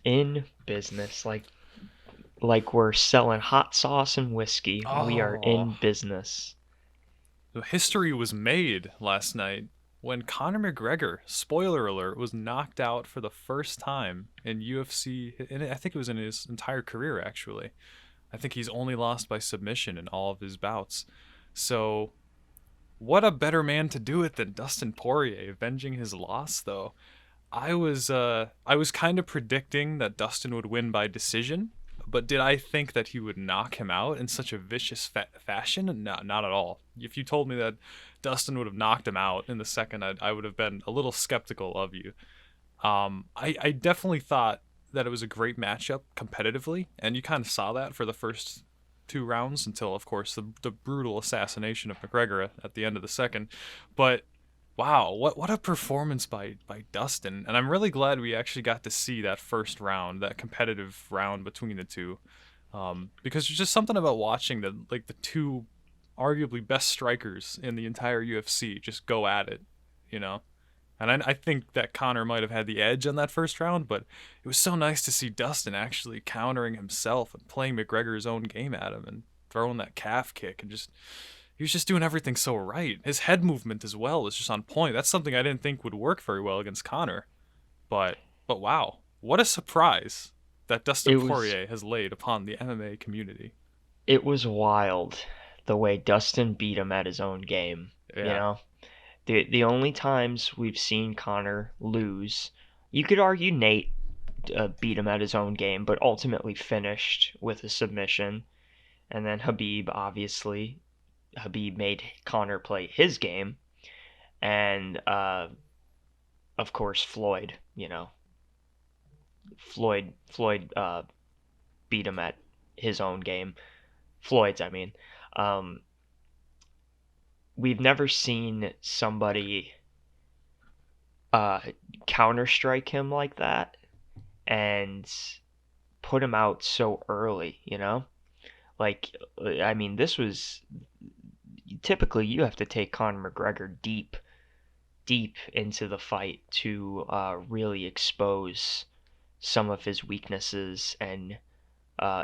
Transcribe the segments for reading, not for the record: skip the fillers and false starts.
in business, like we're selling hot sauce and whiskey. We are Oh, in business. the history was made last night when Conor McGregor, spoiler alert, was knocked out for the first time in UFC, and I think it was in his entire career actually. I think he's only lost by submission in all of his bouts. So, what a better man to do it than Dustin Poirier avenging his loss though. I was kind of predicting that Dustin would win by decision, but did I think that he would knock him out in such a vicious fashion? No, not at all. If you told me that Dustin would have knocked him out in the second, I would have been a little skeptical of you. I definitely thought that it was a great matchup competitively, and you kind of saw that for the first two rounds until, of course, the brutal assassination of McGregor at the end of the second. But wow, what a performance by Dustin, and I'm really glad we actually got to see that first round, that competitive round between the two, because there's just something about watching the two arguably best strikers in the entire UFC just go at it, you know. And I think that Conor might have had the edge on that first round, but it was so nice to see Dustin actually countering himself and playing McGregor's own game at him and throwing that calf kick and just he was just doing everything so right. His head movement as well was just on point. That's something I didn't think would work very well against Conor. But wow, what a surprise that Dustin It was Poirier has laid upon the MMA community. it was wild the way Dustin beat him at his own game. You Yeah. know, the only times we've seen Connor lose, you could argue Nate beat him at his own game, but ultimately finished with a submission. And then Habib made Connor play his game, and of course Floyd. Floyd beat him at his own game. Floyd's, I mean. Um, we've never seen somebody uh, counter strike him like that and put him out so early. Like, I mean, this was typically you have to take Conor McGregor deep into the fight to really expose some of his weaknesses and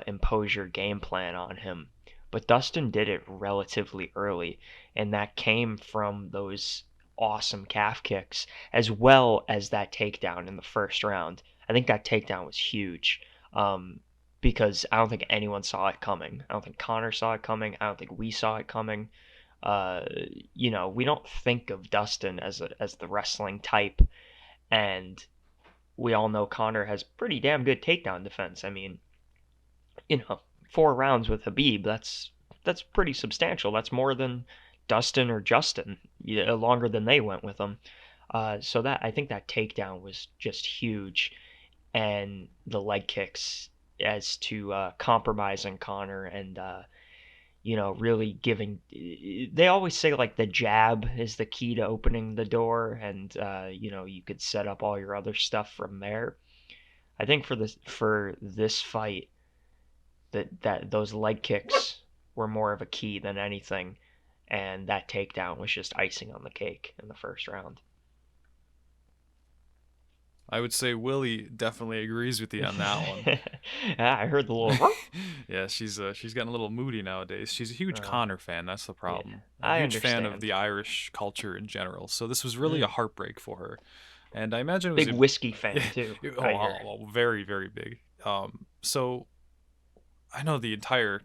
impose your game plan on him. But Dustin did it relatively early, and that came from those awesome calf kicks as well as that takedown in the first round. I think that takedown was huge because I don't think anyone saw it coming. I don't think Connor saw it coming. I don't think we saw it coming. Uh, we don't think of Dustin as the wrestling type, and we all know Connor has pretty damn good takedown defense. I mean, 4 rounds with Habib, that's pretty substantial. That's more than Dustin or Justin, longer than they went with him. So that I think that takedown was just huge, and the leg kicks as to compromising Connor and really giving. They always say like the jab is the key to opening the door, and you could set up all your other stuff from there. I think for this fight, that those leg kicks were more of a key than anything, and that takedown was just icing on the cake in the first round. I would say Willie definitely agrees with you on that one. I heard the little. Yeah, she's gotten a little moody nowadays. She's a huge Uh, Connor fan. That's the yeah, problem. A I huge fan of understand. the Irish culture in general. So this was really a Mm. heartbreak for her, and I imagine it was Big whiskey fan too. oh, I hear. very very big. So I know the entire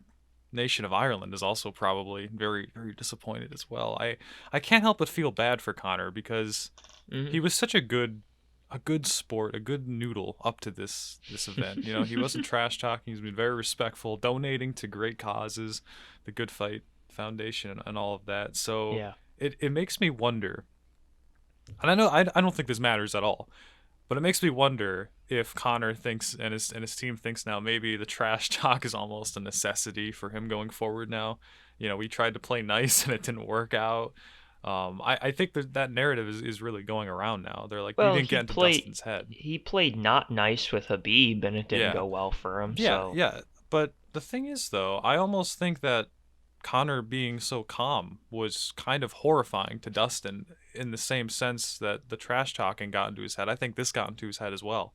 nation of Ireland is also probably very very disappointed as well. I can't help but feel bad for Connor because Hmm. he was such a good sport, a good noodle up to this event. You know, he wasn't trash talking. He's been very respectful, donating to great causes, the Good Fight Foundation, and all of that. So Yeah. it makes me wonder, and I don't think this matters at all, but it makes me wonder if Connor thinks and his team thinks now maybe the trash talk is almost a necessity for him going forward now. You know, we tried to play nice and it didn't work out. I think that narrative is really going around now. They're like, you Well, didn't he get into played. Dustin's head. He played not nice with Habib, and it didn't Yeah, go well for him. yeah, So yeah. But the thing is, though, I almost think that Connor being so calm was kind of horrifying to Dustin in the same sense that the trash talking got into his head. I think this got into his head as well.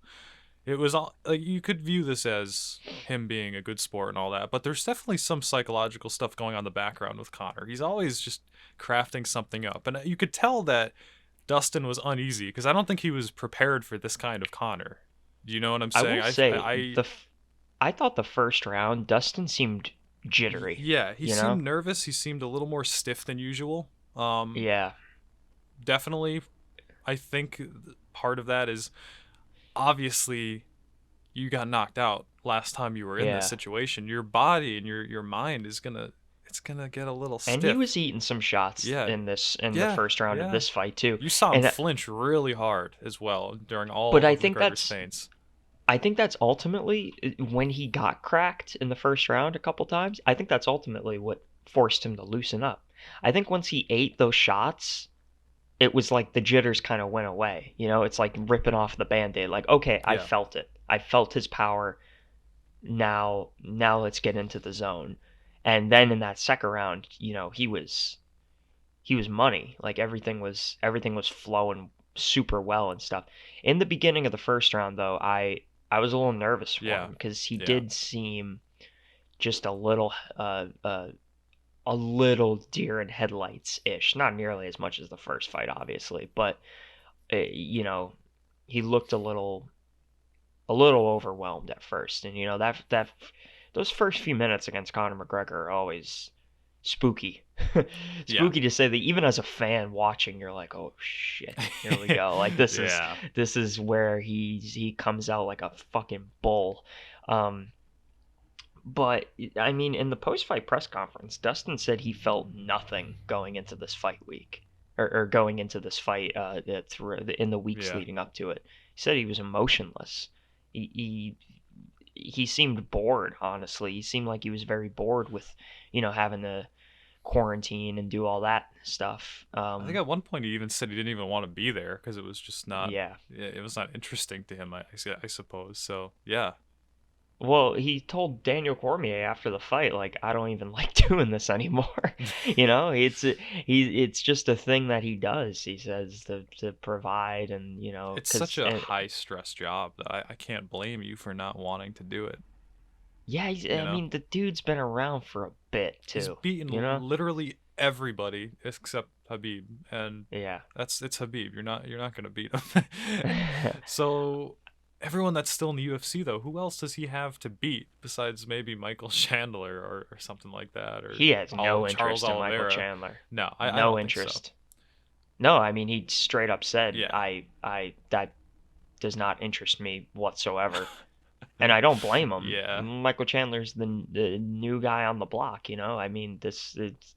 it was all like you could view this as him being a good sport and all that, but there's definitely some psychological stuff going on in the background with Conor. He's always just crafting something up, and you could tell that Dustin was uneasy because I don't think he was prepared for this kind of Conor. Do you know what I'm I saying? will say I I thought the first round Dustin seemed jittery, yeah, he you know? seemed nervous. He seemed a little more stiff than usual. Yeah. Definitely, I think part of that is obviously you got knocked out last time you were in this Yeah. situation. Your body and your mind is gonna it's gonna get a little And he stiff. was eating some shots Yeah, in the yeah, first round of yeah. this fight too. You saw him And flinch really hard as well during but all of McGregor's feints. I think that's ultimately when he got cracked in the first round a couple times. I think that's ultimately what forced him to loosen up. I think once he ate those shots, it was like the jitters kind of went away. You know, it's like ripping off the band-aid. Like, okay, I Yeah, felt it. I felt his power. Now let's get into the zone. And then in that second round, he was money. Like everything was flowing super well and stuff. In the beginning of the first round though, I was a little nervous for yeah, him because he yeah. did seem just a little deer in headlights ish. Not nearly as much as the first fight, obviously, but you know, he looked a little overwhelmed at first, and that those first few minutes against Conor McGregor are always spooky. Yeah. Spooky to say that even as a fan watching, you're like, oh shit, here we go. Like this is Yeah. this is where he comes out like a fucking bull. Um, but I mean, in the post-fight press conference, Dustin said he felt nothing going into this fight week, or going into this fight in the weeks Yeah. leading up to it. He said he was emotionless. He he seemed bored. Honestly, he seemed like he was very bored with, having to quarantine and do all that stuff. I think at one point he even said he didn't even want to be there because it was just not Yeah. it was not interesting to him, I suppose. So, yeah. Well, he told Daniel Cormier after the fight, like, I don't even like doing this anymore. It's just a thing that he does. He says to provide and It's such because a high stress job that I can't blame you for not wanting to do it, yeah, you I know? mean the dude's been around for a bit He's too. beaten You know? literally everybody except Habib, and Yeah. it's Habib. You're not gonna beat him. So everyone that's still in the UFC though, who else does he have to beat besides maybe Michael Chandler or something like that, or He has no Charles interest in Michael Oliveira? Chandler. No, I No don't think so. interest. No, I mean he straight up said, Yeah. I that does not interest me whatsoever. And I don't blame him. Yeah. Michael Chandler's the new guy on the block, you know? I mean, this it's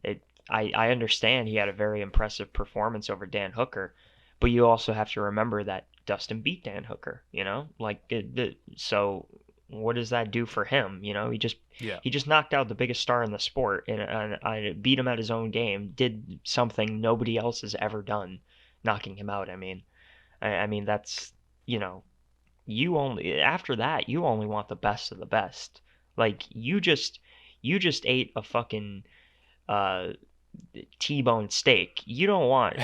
it I understand he had a very impressive performance over Dan Hooker, but you also have to remember that Dustin beat Dan Hooker, you know? Like so what does that do for him, you know? Yeah. He just knocked out the biggest star in the sport and I beat him at his own game, did something nobody else has ever done, knocking him out. I mean that's, you know, you only after that you only want the best of the best. Like you just ate a fucking uh T-bone steak. You don't want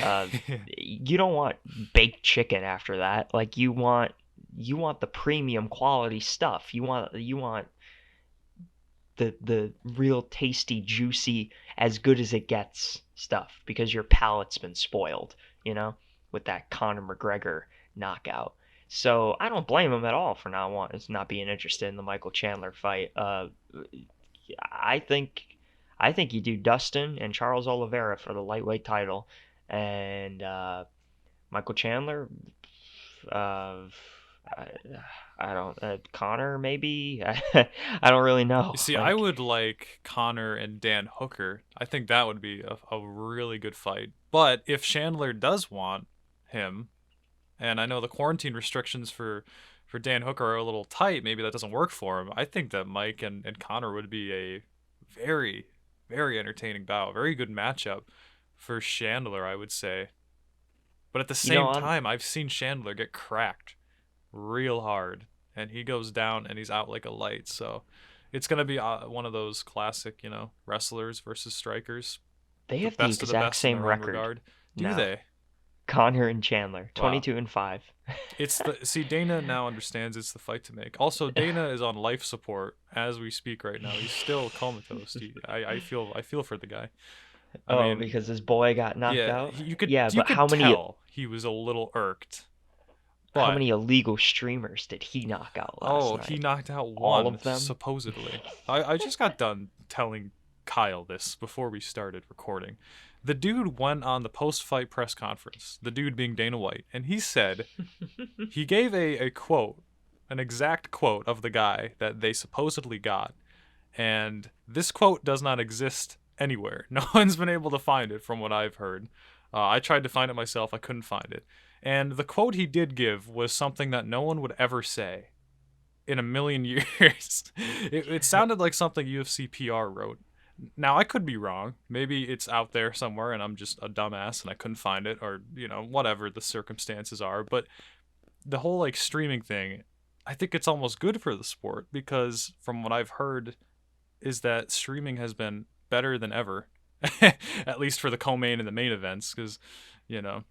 baked chicken after that. Like you want the premium quality stuff. You want the real tasty, juicy, as good as it gets stuff because your palate's been spoiled, with that Conor McGregor knockout. So I don't blame him at all for not being interested in the Michael Chandler fight. I think I think you do Dustin and Charles Oliveira for the lightweight title, and Michael Chandler. Uh, I, I don't. Connor maybe. I don't really know. You see, I Like, would like Connor and Dan Hooker. I think that would be a really good fight. But if Chandler does want him, and I know the quarantine restrictions for Dan Hooker are a little tight, maybe that doesn't work for him. I think that Mike and Connor would be a very, very entertaining bout. Very good matchup for Chandler, I would say. But at the you know, same on time, I've seen Chandler get cracked real hard, and he goes down and he's out like a light. So it's gonna be one of those classic, wrestlers versus strikers, they the have the best of the exact best in same their own record regard. Do now. they? Connor and Chandler, Wow. 22-5. It's the see Dana now understands it's the fight to make. Also, Dana is on life support as we speak right now. He's still comatose. I feel for the guy. I Oh, mean, because his boy got knocked yeah, out? you could Yeah, you but could tell he was a little irked. how But many illegal streamers did he knock out last oh, he night? knocked out All one of them? supposedly. I just got done telling Kyle this before we started recording. The dude went on the post-fight press conference. The dude being Dana White, and he said he gave a quote, an exact quote of the guy that they supposedly got. And this quote does not exist anywhere. No one's been able to find it from what I've heard. I tried to find it myself, I couldn't find it. And the quote he did give was something that no one would ever say in a million years. It sounded like something UFC PR wrote. Now, I could be wrong. Maybe it's out there somewhere and I'm just a dumbass and I couldn't find it, or, whatever the circumstances are. But the whole like streaming thing, I think it's almost good for the sport because from what I've heard is that streaming has been better than ever, at least for the co-main and the main events, because you know.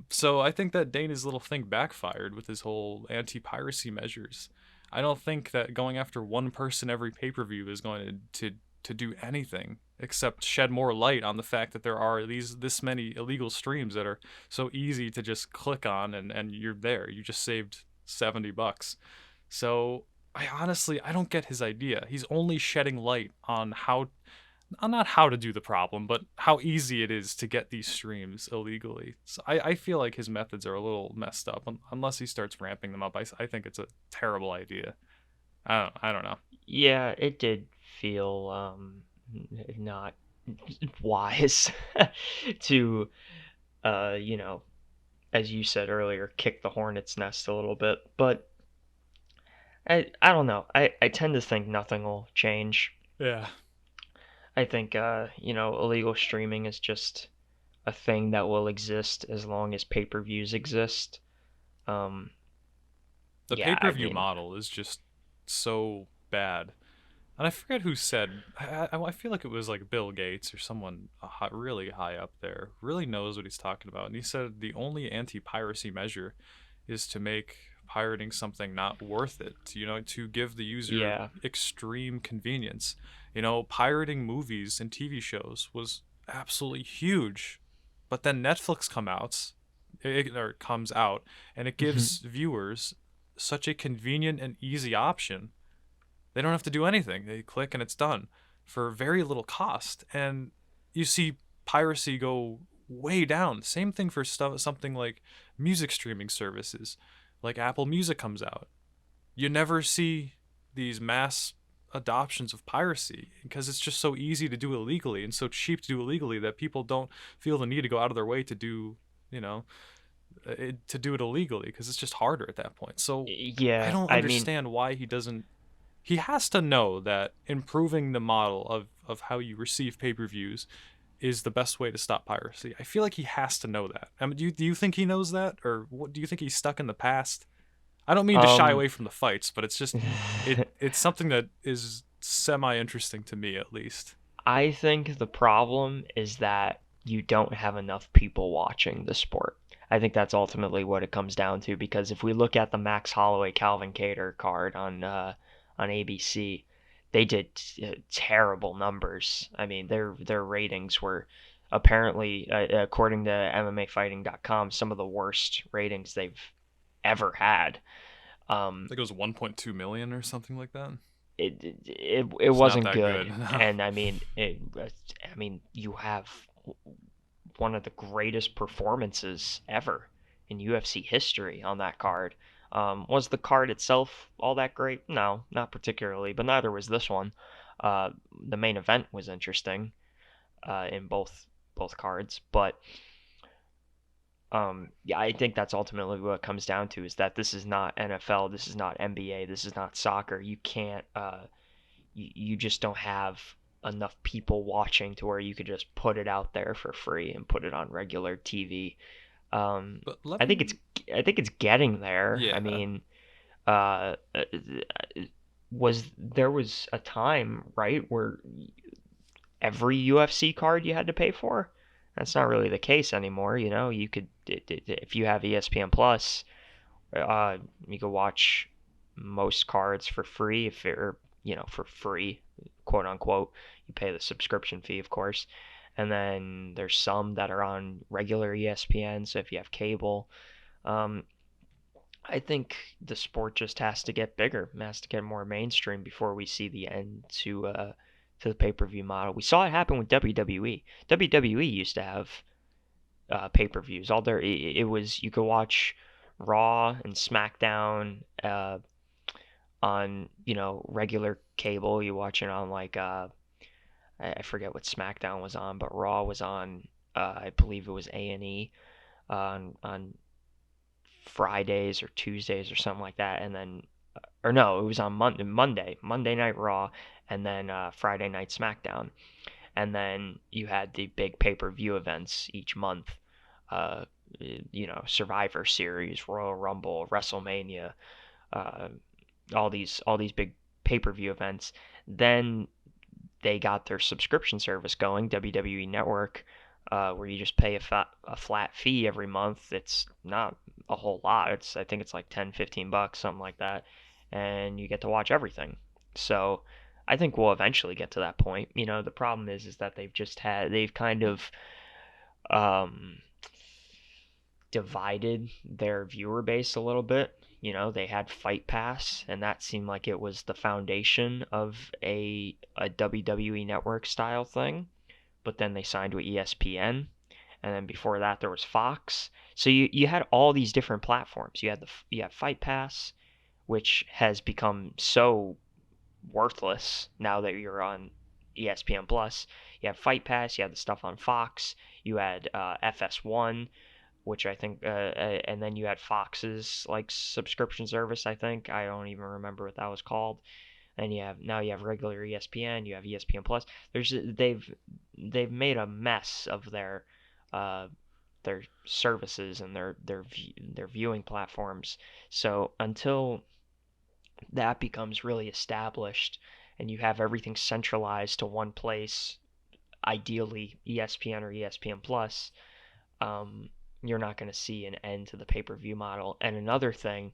So I think that Dana's little thing backfired with his whole anti-piracy measures. I don't think that going after one person every pay-per-view is going to do anything except shed more light on the fact that there are this many illegal streams that are so easy to just click on and you're there. You just saved $70. So I don't get his idea. He's only shedding light on not how to do the problem, but how easy it is to get these streams illegally. So I feel like his methods are a little messed up unless he starts ramping them up. I think it's a terrible idea. I don't know. Yeah, it did feel not wise to you know, as you said earlier, kick the hornet's nest a little bit. But I don't know. I tend to think nothing will change. Yeah. I think illegal streaming is just a thing that will exist as long as pay-per-views exist. Um The yeah, I pay-per-view mean, model is just so bad. And I forget who said. I feel like it was like Bill Gates or someone really high up there. Really knows what he's talking about. And he said the only anti-piracy measure is to make pirating something not worth it. To give the user yeah. extreme convenience. Pirating movies and TV shows was absolutely huge, but then Netflix comes out, and it gives viewers such a convenient and easy option. They don't have to do anything. They click and it's done for very little cost. And you see piracy go way down. Same thing for something like music streaming services. Like Apple Music comes out. You never see these mass adoptions of piracy because it's just so easy to do illegally and so cheap to do illegally that people don't feel the need to go out of their way to do, to do it illegally because it's just harder at that point. So I Yeah, don't I mean, understand why he doesn't. He has to know that improving the model of how you receive pay-per-views is the best way to stop piracy. I feel like he has to know that. I mean, do you think he knows that, or what? Do you think he's stuck in the past? I don't mean to shy um away from the fights, but it's just it's something that is semi interesting to me at least. I think the problem is that you don't have enough people watching the sport. I think that's ultimately what it comes down to because if we look at the Max Holloway Calvin Kattar card on ABC, they did terrible numbers. I mean, their ratings were apparently according to MMAfighting.com some of the worst ratings they've ever had. I think it was 1.2 million or something like that. It It's not wasn't that good. good, No. and I mean you have one of the greatest performances ever in UFC history on that card. Was the card itself all that great? No, not particularly, but neither was this one. The main event was interesting in both cards, but yeah, I think that's ultimately what it comes down to is that this is not NFL, this is not NBA, this is not soccer. You can't you just don't have enough people watching to where you could just put it out there for free and put it on regular TV. Um, But let I think it's me. I think it's getting there. I Yeah. mean, uh, there was a time right where every UFC card you had to pay for? That's not really the case anymore. You know, you could if you have ESPN Plus, you could watch most cards for free if or for free, quote unquote. You pay the subscription fee, of course, and then there's some that are on regular ESPN. So if you have cable, um, I think the sport just has to get bigger, has to get more mainstream before we see the end to the pay-per-view model. We saw it happen with WWE. WWE used to have pay-per-views. All there it was you could watch Raw and SmackDown on regular cable. You watch it on like I forget what SmackDown was on, but Raw was on I believe it was A&E on Fridays or Tuesdays or something like that, and then or no, it was on Monday Night Raw, and then Friday Night SmackDown, and then you had the big pay-per-view events each month. Uh, Survivor Series, Royal Rumble, WrestleMania, uh, all these big pay-per-view events. Then they got their subscription service going, WWE Network, where you just pay a flat fee every month. It's not a whole lot. I think it's like 10, $15, something like that, and you get to watch everything. So I think we'll eventually get to that point. The problem is that they've kind of um, divided their viewer base a little bit. They had Fight Pass, and that seemed like it was the foundation of a WWE network style thing. But then they signed with ESPN, and then before that there was Fox. So you had all these different platforms. You have Fight Pass, which has become so worthless now that you're on ESPN Plus. You have Fight Pass. You have the stuff on Fox. You had FS1, which I think, and then you had Fox's like subscription service. I think I don't even remember what that was called. And you have regular ESPN. You have ESPN Plus. They've made a mess of uh, their services and their viewing platforms. So until that becomes really established and you have everything centralized to one place, ideally ESPN or ESPN Plus, um, you're not going to see an end to the pay-per-view model. And another thing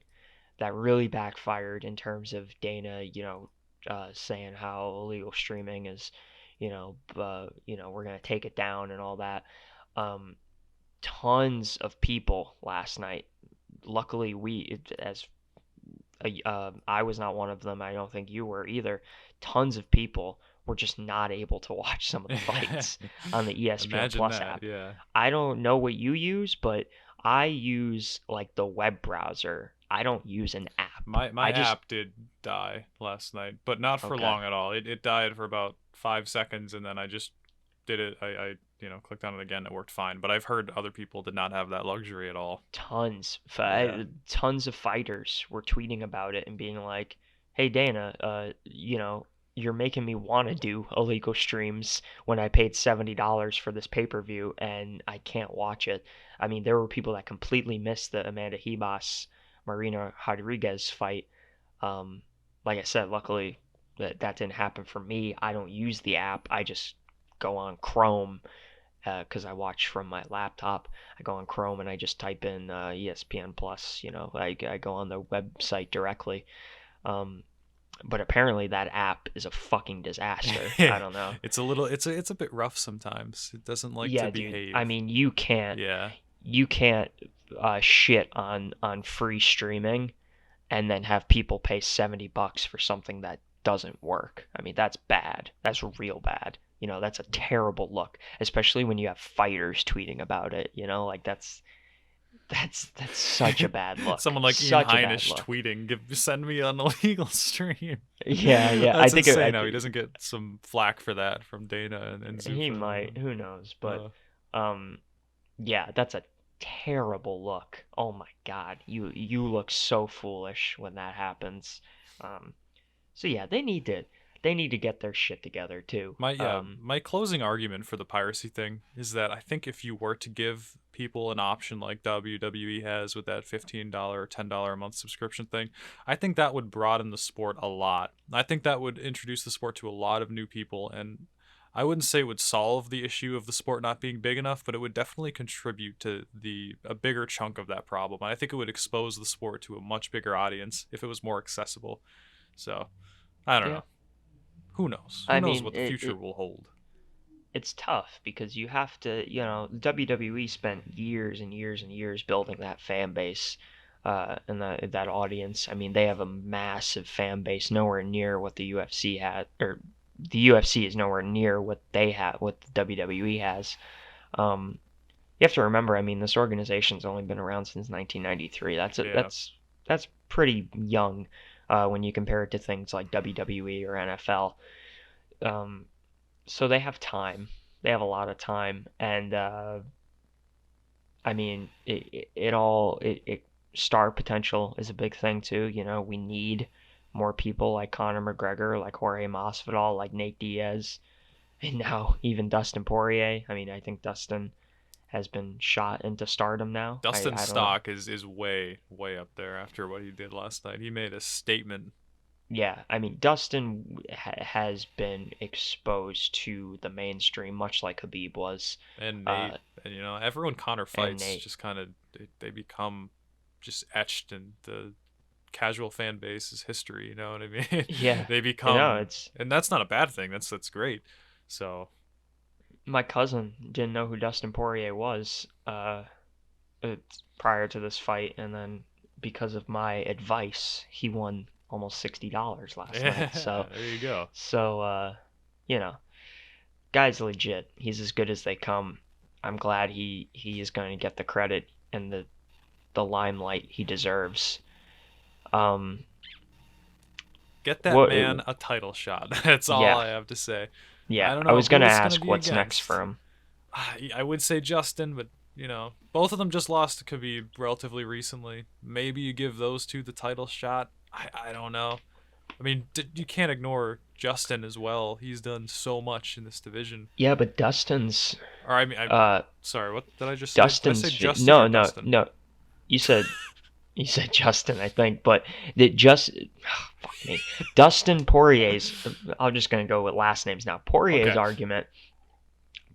that really backfired in terms of Dana, saying how illegal streaming is, we're going to take it down and all that. Um, Tons of people last night. Luckily, I was not one of them. I don't think you were either. Tons of people were just not able to watch some of the fights on the ESPN Imagine Plus that. app. Yeah. I don't know what you use, but I use like the web browser. I don't use an app. My I just app did die last night, but not for okay. long at all. It died for about 5 seconds, and then I just did it. I clicked on it again. It worked fine. But I've heard other people did not have that luxury at all. Yeah. Tons of fighters were tweeting about it and being like, "Hey Dana, you're making me want to do illegal streams when I paid $70 for this pay-per-view and I can't watch it." I mean, there were people that completely missed the Amanda Ribas Marina Rodriguez fight. Um, like I said, luckily that didn't happen for me. I don't use the app. I just go on Chrome because I watch from my laptop. I go on Chrome and I just type in ESPN Plus. I go on the website directly. Um, but apparently that app is a fucking disaster. I don't know. It's a bit rough sometimes. It doesn't like to Yeah, dude. I behave. mean, Yeah. you can't shit on free streaming and then have people pay $70 for something that doesn't work. I mean, that's bad. That's real bad. That's a terrible look, especially when you have fighters tweeting about it. Like that's such a bad look. Someone like Ian Such a bad Heinisch look. tweeting, send me an illegal stream. Yeah, yeah. That's insane how he doesn't get some flack for that from Dana and He Zuffa. might. Who knows? But Uh, um, yeah, that's a terrible look. Oh my God, you look so foolish when that happens. Um, so yeah, they need to get their shit together too. my closing argument for the piracy thing is that I think if you were to give people an option like WWE has with that $15 or $10 a month subscription thing, I think that would broaden the sport a lot. I think that would introduce the sport to a lot of new people, and I wouldn't say it would solve the issue of the sport not being big enough, but it would definitely contribute to the a bigger chunk of that problem. I think it would expose the sport to a much bigger audience if it was more accessible. So, I don't Yeah. know. Who knows? Who I knows mean, what the future will hold? it's tough because you have to, WWE spent years and years and years building that fan base, and that audience. I mean, they have a massive fan base, nowhere near what the UFC had, or the UFC is nowhere near what they have, what the WWE has. Um, you have to remember, I mean, this organization's only been around since 1993. Yeah. That's pretty young, when you compare it to things like WWE or NFL. Um, so they have time. They have a lot of time, and I mean, star potential is a big thing too. We need more people like Conor McGregor, like Jorge Masvidal, like Nate Diaz, and now even Dustin Poirier. I mean, I think Dustin has been shot into stardom now. Dustin's I don't know. stock is way way up there after what he did last night. He made a statement. Yeah, I mean, Dustin has been exposed to the mainstream, much like Khabib was, And Nate, uh, and everyone Connor and fights Nate. just kind of they become just etched in the casual fan base's history. You know what I mean? Yeah, They you know, become, it's and that's not a bad thing. That's great. So my cousin didn't know who Dustin Poirier was, prior to this fight, and then because of my advice, he won almost $60 last night. yeah, there you go. So, you know, guy's legit. He's as good as they come. I'm glad he is going to get the credit and the limelight he deserves. Um, Get that what? man a title shot. That's all Yeah, I have to say. I yeah. don't I know was gonna who it's gonna ask be what's next against. for him. I would say Justin, but both of them just lost to Khabib relatively recently. Maybe you give those two the title shot. I don't know. I mean, you can't ignore Justin as well. He's done so much in this division. Yeah, but Dustin's Or I mean, uh sorry, what did I just say? Did I say Dustin's Justin or no, no, Dustin? no. You said You said Justin, I think, but that just fuck me. Dustin Poirier's. I'm just gonna go with last names now. Okay.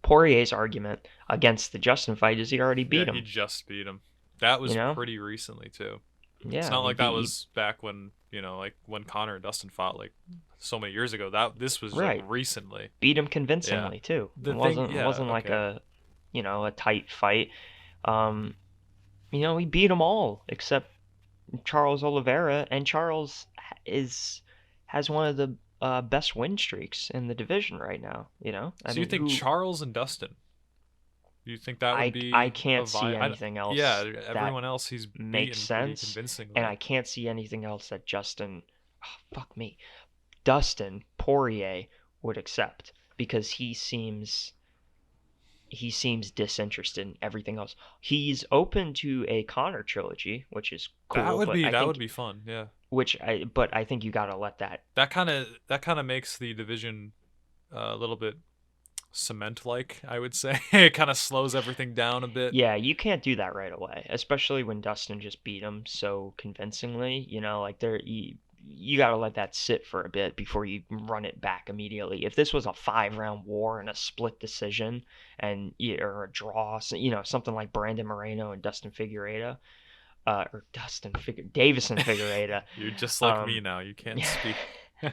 Poirier's argument against the Justin fight is he already Yeah, beat he him. just beat him. That You was know? pretty recently too. It's Yeah, not like that was back when like when Connor and Dustin fought like so many years ago. That this was like right, recently. beat him Yeah. convincingly too. It The thing, wasn't yeah, wasn't like okay. a tight fight. Um, he beat them all except Charles Oliveira, and Charles is has one of the best win streaks in the division right now. I So you mean, think who Charles and Dustin? You think that would I be a can't see vi? anything Yeah, else that everyone else he's makes beaten pretty sense, and convincingly. I can't see anything else that fuck me, Dustin Poirier would accept because he seems disinterested in everything else. He's open to a Connor trilogy, which is That cool, would but be I that would think be fun. Yeah. you gotta let that. That kind of makes the division a little bit cement like, I would say. It kind of slows everything down a bit. Yeah, you can't do that right away, especially when Dustin just beat him so convincingly. Like you got to let that sit for a bit before you run it back immediately. If this was a 5-round war and a split decision or a draw, something like Brandon Moreno and Davison Figueroa, You're just like me um, now. You can't speak. uh,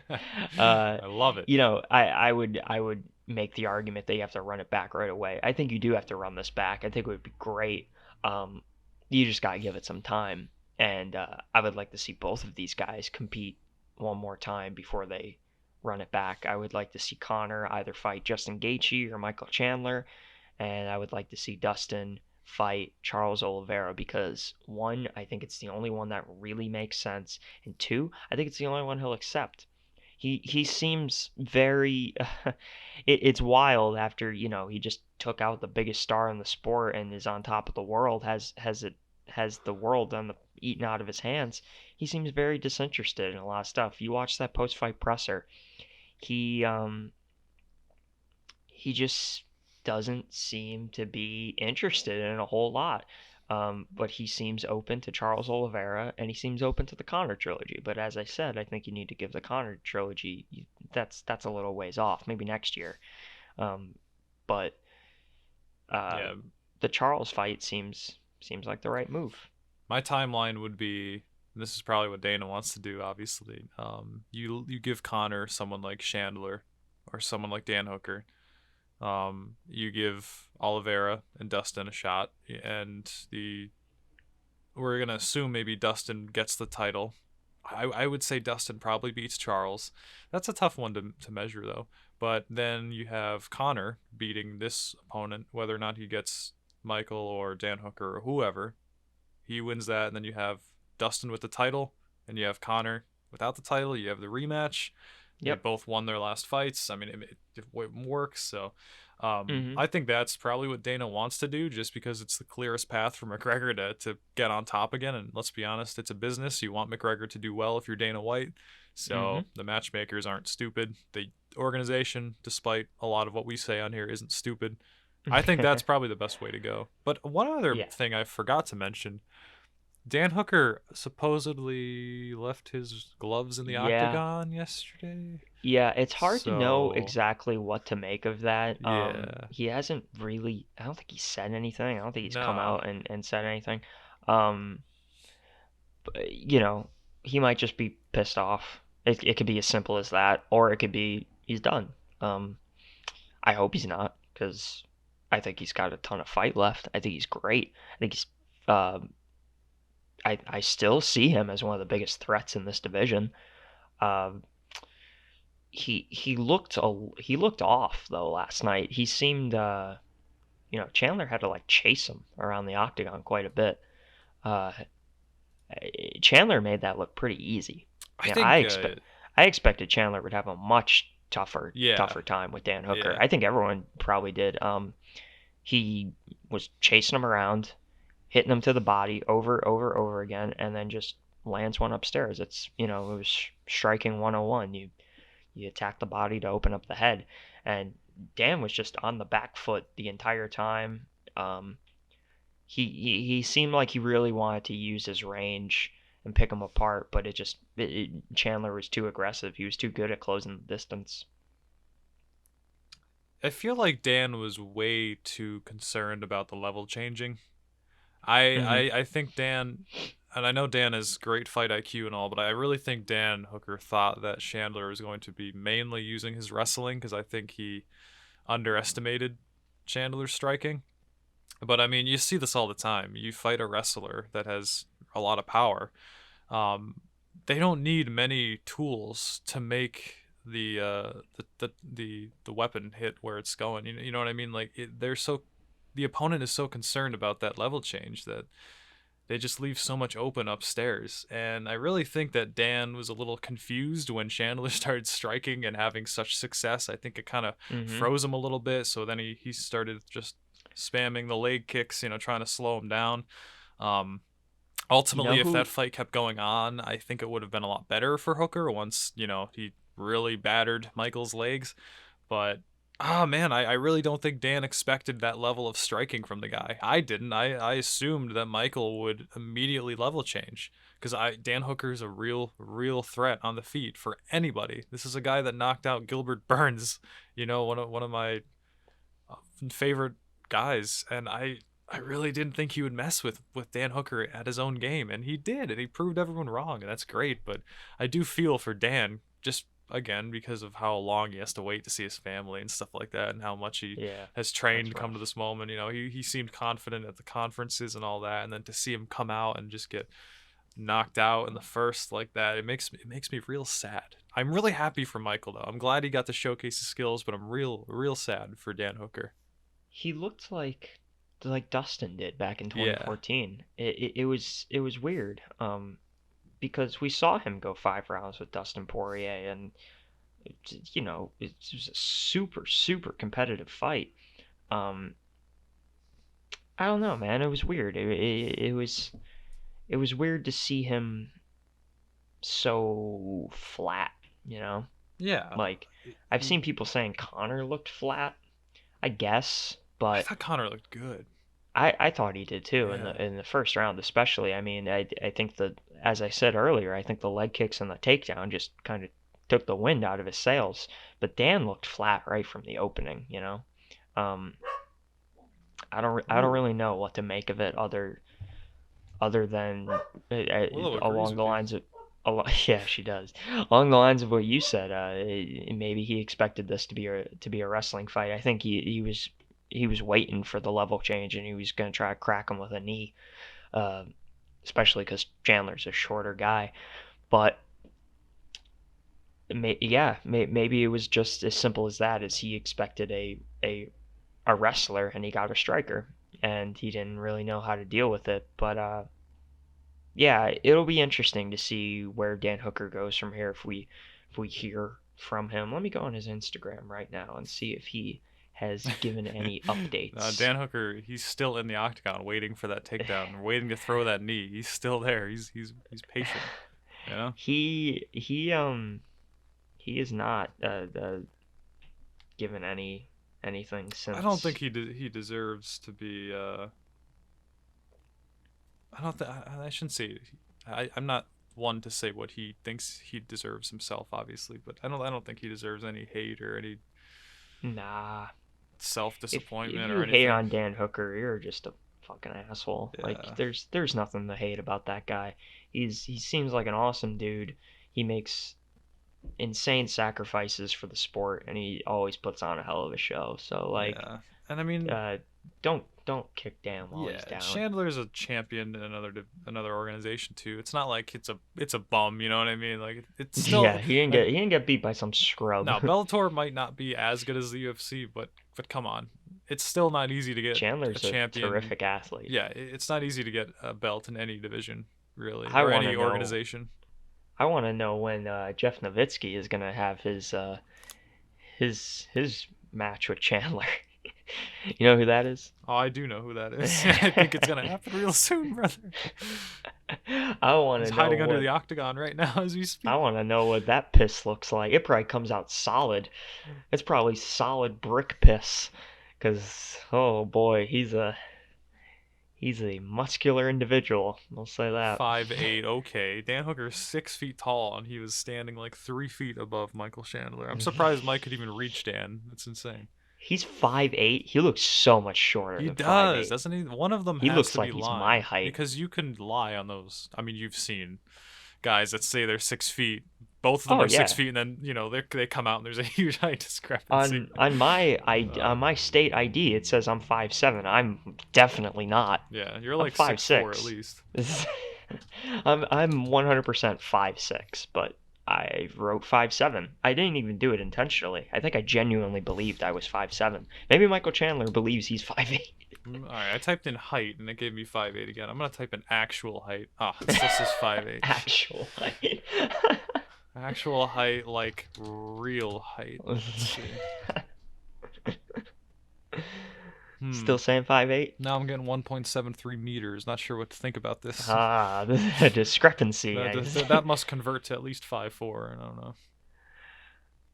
I love it. I would make the argument that you have to run it back right away. I think you do have to run this back. I think it would be great. Um, you just gotta give it some time, and I would like to see both of these guys compete one more time before they run it back. I would like to see Connor either fight Justin Gaethje or Michael Chandler, and I would like to see Dustin fight Charles Oliveira because one, I think it's the only one that really makes sense, and two, I think it's the only one he'll accept. He seems very it's wild after he just took out the biggest star in the sport and is on top of the world, has the world eaten out of his hands. He seems very disinterested in a lot of stuff. You watch that post fight presser, he he just doesn't seem to be interested in a whole lot. But he seems open to Charles Oliveira and he seems open to the Connor trilogy. But as I said, I think you need to give the Connor trilogy that's a little ways off, maybe next year. Um, but uh, Yeah, the Charles fight seems like the right move. my timeline would be, and this is probably what Dana wants to do, obviously. You give Connor someone like Chandler or someone like Dan Hooker. You give Oliveira and Dustin a shot, and we're gonna assume maybe Dustin gets the title. I would say Dustin probably beats Charles. That's a tough one to measure though. But then you have Connor beating this opponent, whether or not he gets Michael or Dan Hooker or whoever. He wins that, and then you have Dustin with the title, and you have Connor without the title. You have the rematch. They Yep. both won their last fights. I mean, it works. So Hmm. I think that's probably what Dana wants to do, just because it's the clearest path for McGregor to get on top again. And let's be honest, it's a business. You want McGregor to do well if you're Dana White. Hmm. So the matchmakers aren't stupid. The organization, despite a lot of what we say on here, isn't stupid. I think that's probably the best way to go. But one other Yeah. thing I forgot to mention, Dan Hooker supposedly left his gloves in the Yeah. octagon yesterday. Yeah, it's hard to know So, exactly what to make of that. yeah. He hasn't really, I don't think he said anything. I don't think he's come No. out and said anything. Um, but, he might just be pissed off. It could be as simple as that, or it could be he's done. Um, I hope he's not, because I think he's got a ton of fight left. I think he's great. I think uh, I still see him as one of the biggest threats in this division. Uh, he looked off though last night. He seemed Chandler had to like chase him around the octagon quite a bit. Uh, Chandler made that look pretty easy. I Yeah, think, I expected Chandler would have a much yeah. tougher time with Dan Hooker. Yeah. I think everyone probably did. He was chasing him around, hitting him to the body over again, and then just lands one upstairs. It was striking 101. You attack the body to open up the head, and Dan was just on the back foot the entire time. Um, he seemed like he really wanted to use his range and pick him apart, but Chandler was too aggressive. He was too good at closing the distance. I feel like Dan was way too concerned about the level changing. I, Hmm. I, I think Dan, and I know Dan has great fight IQ and all, but I really think Dan Hooker thought that Chandler was going to be mainly using his wrestling, because I think he underestimated Chandler's striking. But I mean, you see this all the time. You fight a wrestler that has a lot of power. Um, they don't need many tools to make the weapon hit where it's going. You know what I mean? Like the opponent is so concerned about that level change that they just leave so much open upstairs. And I really think that Dan was a little confused when Chandler started striking and having such success. I think it kind of Hmm. froze him a little bit. So then he started just spamming the leg kicks, trying to slow him down. Um, You know Ultimately, if that who? fight kept going on, I think it would have been a lot better for Hooker once, he really battered Michael's legs. But man, I really don't think Dan expected that level of striking from the guy. I didn't. I assumed that Michael would immediately level change, because Dan Hooker's a real threat on the feet for anybody. This is a guy that knocked out Gilbert Burns, one of my favorite guys, and I really didn't think he would mess with Dan Hooker at his own game, and he did, and he proved everyone wrong, and that's great. But I do feel for Dan, just again because of how long he has to wait to see his family and stuff like that, and how much he Yeah, has trained that's to come to rough. this moment. He seemed confident at the conferences and all that, and then to see him come out and just get knocked out in the first like that, it makes me real sad. I'm really happy for Michael though. I'm glad he got to showcase his skills, but I'm real sad for Dan Hooker. He looked like Dustin did back in Yeah. 2014. It was weird. Because we saw him go 5 rounds with Dustin Poirier, and it was a super competitive fight. Um, I don't know, man. It was weird. It was weird to see him so flat. Yeah. Like I've seen people saying Connor looked flat. I guess, I but thought Connor looked good. I thought he did too in the Yeah. in the first round, especially. I mean, I think as I said earlier, I think the leg kicks and the takedown just kind of took the wind out of his sails. But Dan looked flat right from the opening, Um, I don't really know what to make of it other than Willow agrees along the with you. lines of yeah, she does. Along the lines of what you said, maybe he expected this to be a wrestling fight. I think he was waiting for the level change, and he was going to try to crack him with a knee, uh, especially because Chandler's a shorter guy. But maybe it was just as simple as that. As he expected a wrestler, and he got a striker, and he didn't really know how to deal with it. But yeah, it'll be interesting to see where Dan Hooker goes from here if we hear from him. Let me go on his Instagram right now and see if he has given any updates. Dan Hooker, he's still in the octagon, waiting for that takedown, waiting to throw that knee. He's still there. He's patient. You know. He is not given anything I don't since. think he deserves to be. I don't. I shouldn't say. I'm not one to say what he thinks he deserves himself, obviously, but I don't think he deserves any hate or any Nah. self If disappointment you or hate anything. on Dan Hooker, you're just a fucking asshole. Like Yeah. there's nothing to hate about that guy. He seems like an awesome dude. He makes insane sacrifices for the sport, and he always puts on a hell of a show. So like, Yeah. And I mean, don't kick Dan while yeah, he's down. Chandler's a champion in another organization too. It's not like it's a bum, you know what I mean? Like it's still Yeah, he didn't like get he didn't get beat by some scrub. no, Bellator might not be as good as the UFC, but come on. It's still not easy to get a Chandler's a champion. terrific athlete. Yeah, it's not easy to get a belt in any division, really, I or want to any know. organization. I want to know when Jeff Nowitzki is gonna have his match with Chandler. You know who that is? Oh, I do know who that is. I think it's gonna happen real soon, brother. I want He's to know hiding under what the octagon right now as we speak. I want to know what that piss looks like. It probably comes out solid. It's probably solid brick piss. Cause oh boy, he's a muscular individual. I'll say that. 5'8", okay. Dan Hooker's 6 feet tall, and he was standing like 3 feet above Michael Chandler. I'm surprised Mike could even reach Dan. That's insane. He's 5'8". He looks so much shorter He than does, 5'8". doesn't he? One of them He has looks to be like he's my lying height. because you can lie on those. I mean, you've seen guys that say they're 6 feet. Both of them Oh are six yeah. feet, and then they come out and there's a huge height discrepancy. On my state ID it says I'm 5'7". I'm definitely not. Yeah, you're I'm like 6'4" at 5'6". least. I'm 100% 5'6", but I wrote 5'7". I didn't even do it intentionally. I think I genuinely believed I was 5'7". Maybe Michael Chandler believes he's 5'8". All right, I typed in height and it gave me 5'8" again. I'm gonna type in actual height. Ah, oh, it still says 5'8". Actual height. Actual height, like real height. Let's see. Still saying 5'8"? Now I'm getting 1.73 meters. Not sure what to think about this. Ah, the discrepancy. That must convert to at least 5'4". I don't know.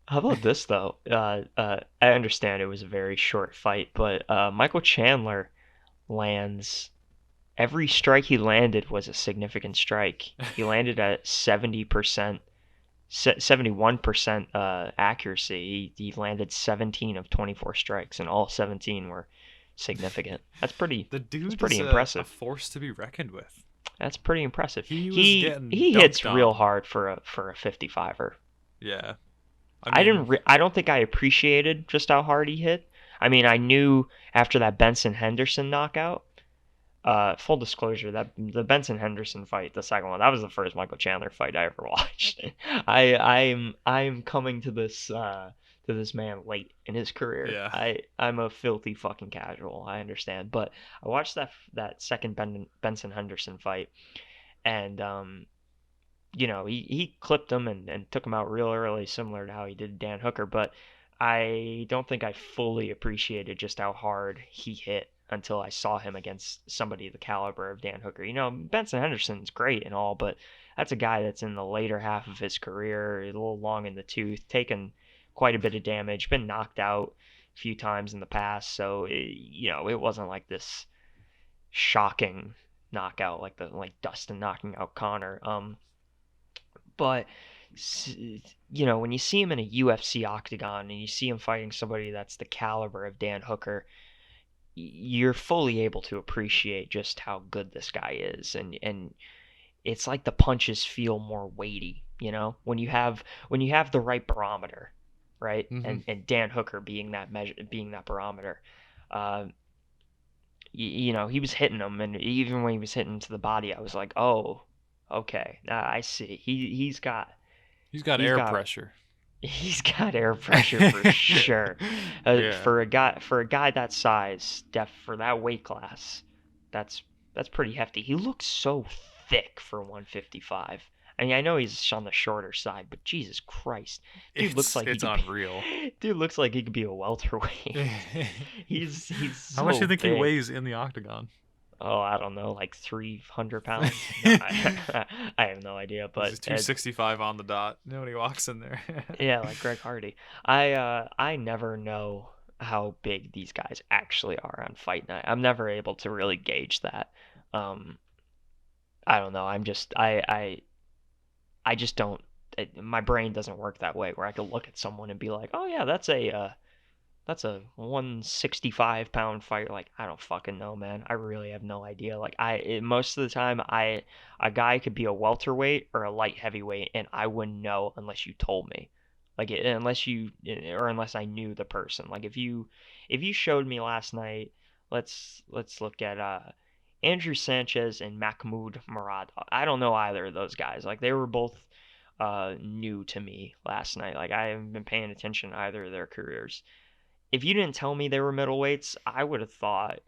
How about this though? I understand it was a very short fight, but Michael Chandler lands every strike he landed was a significant strike. He landed at 70%, 71% accuracy. He landed 17 of 24 strikes, and all 17 were significant. That's pretty. The That's dude pretty is a impressive. force to be reckoned with. That's pretty impressive. He was getting He hits dunked real on. hard for a 55er. Yeah. I don't think I appreciated just how hard he hit. I mean, I knew after that Benson Henderson knockout. Full disclosure, that the Benson Henderson fight, the second one, that was the first Michael Chandler fight I ever watched. I'm coming to this man late in his career. Yeah. I'm a filthy fucking casual. I understand, but I watched that second Benson Henderson fight, and he clipped him and took him out real early, similar to how he did Dan Hooker. But I don't think I fully appreciated just how hard he hit until I saw him against somebody the caliber of Dan Hooker. Benson Henderson's great and all, but that's a guy that's in the later half of his career, a little long in the tooth, taken quite a bit of damage, been knocked out a few times in the past. So it wasn't like this shocking knockout like Dustin knocking out Conor. But when you see him in a UFC octagon and you see him fighting somebody that's the caliber of Dan Hooker, you're fully able to appreciate just how good this guy is, and it's like the punches feel more weighty, when you have the right barometer, right? Hmm. And Dan Hooker being that measure, being that barometer. Uh, he was hitting them, and even when he was hitting to the body, I was like, oh, okay, I see. He's got He's air got pressure. he's got air pressure for sure. Yeah. For a guy that size, for that weight class, that's that's pretty hefty. He looks so thick for 155. I mean, I know he's on the shorter side, but Jesus Christ, It's unreal. dude looks like he could be a welterweight. He's How much do you so think he big. weighs in the octagon? Oh, I don't know, like 300 pounds? No, I have no idea, This but is 265 on the dot. Nobody walks in there. yeah, like Greg Hardy. I never know how big these guys actually are on fight night. I'm never able to really gauge that. Um, I don't know. I just don't. My brain doesn't work that way where I could look at someone and be like, oh yeah, that's a 165-pound fighter. Like, I don't fucking know, man. I really have no idea. Like, most of the time, a guy could be a welterweight or a light heavyweight, and I wouldn't know unless you told me. Like, unless I knew the person. Like, if you showed me last night, let's look at Andrew Sanchez and Mahmoud Murad. I don't know either of those guys. Like, they were both new to me last night. Like, I haven't been paying attention to either of their careers. If you didn't tell me they were middleweights, I would have thought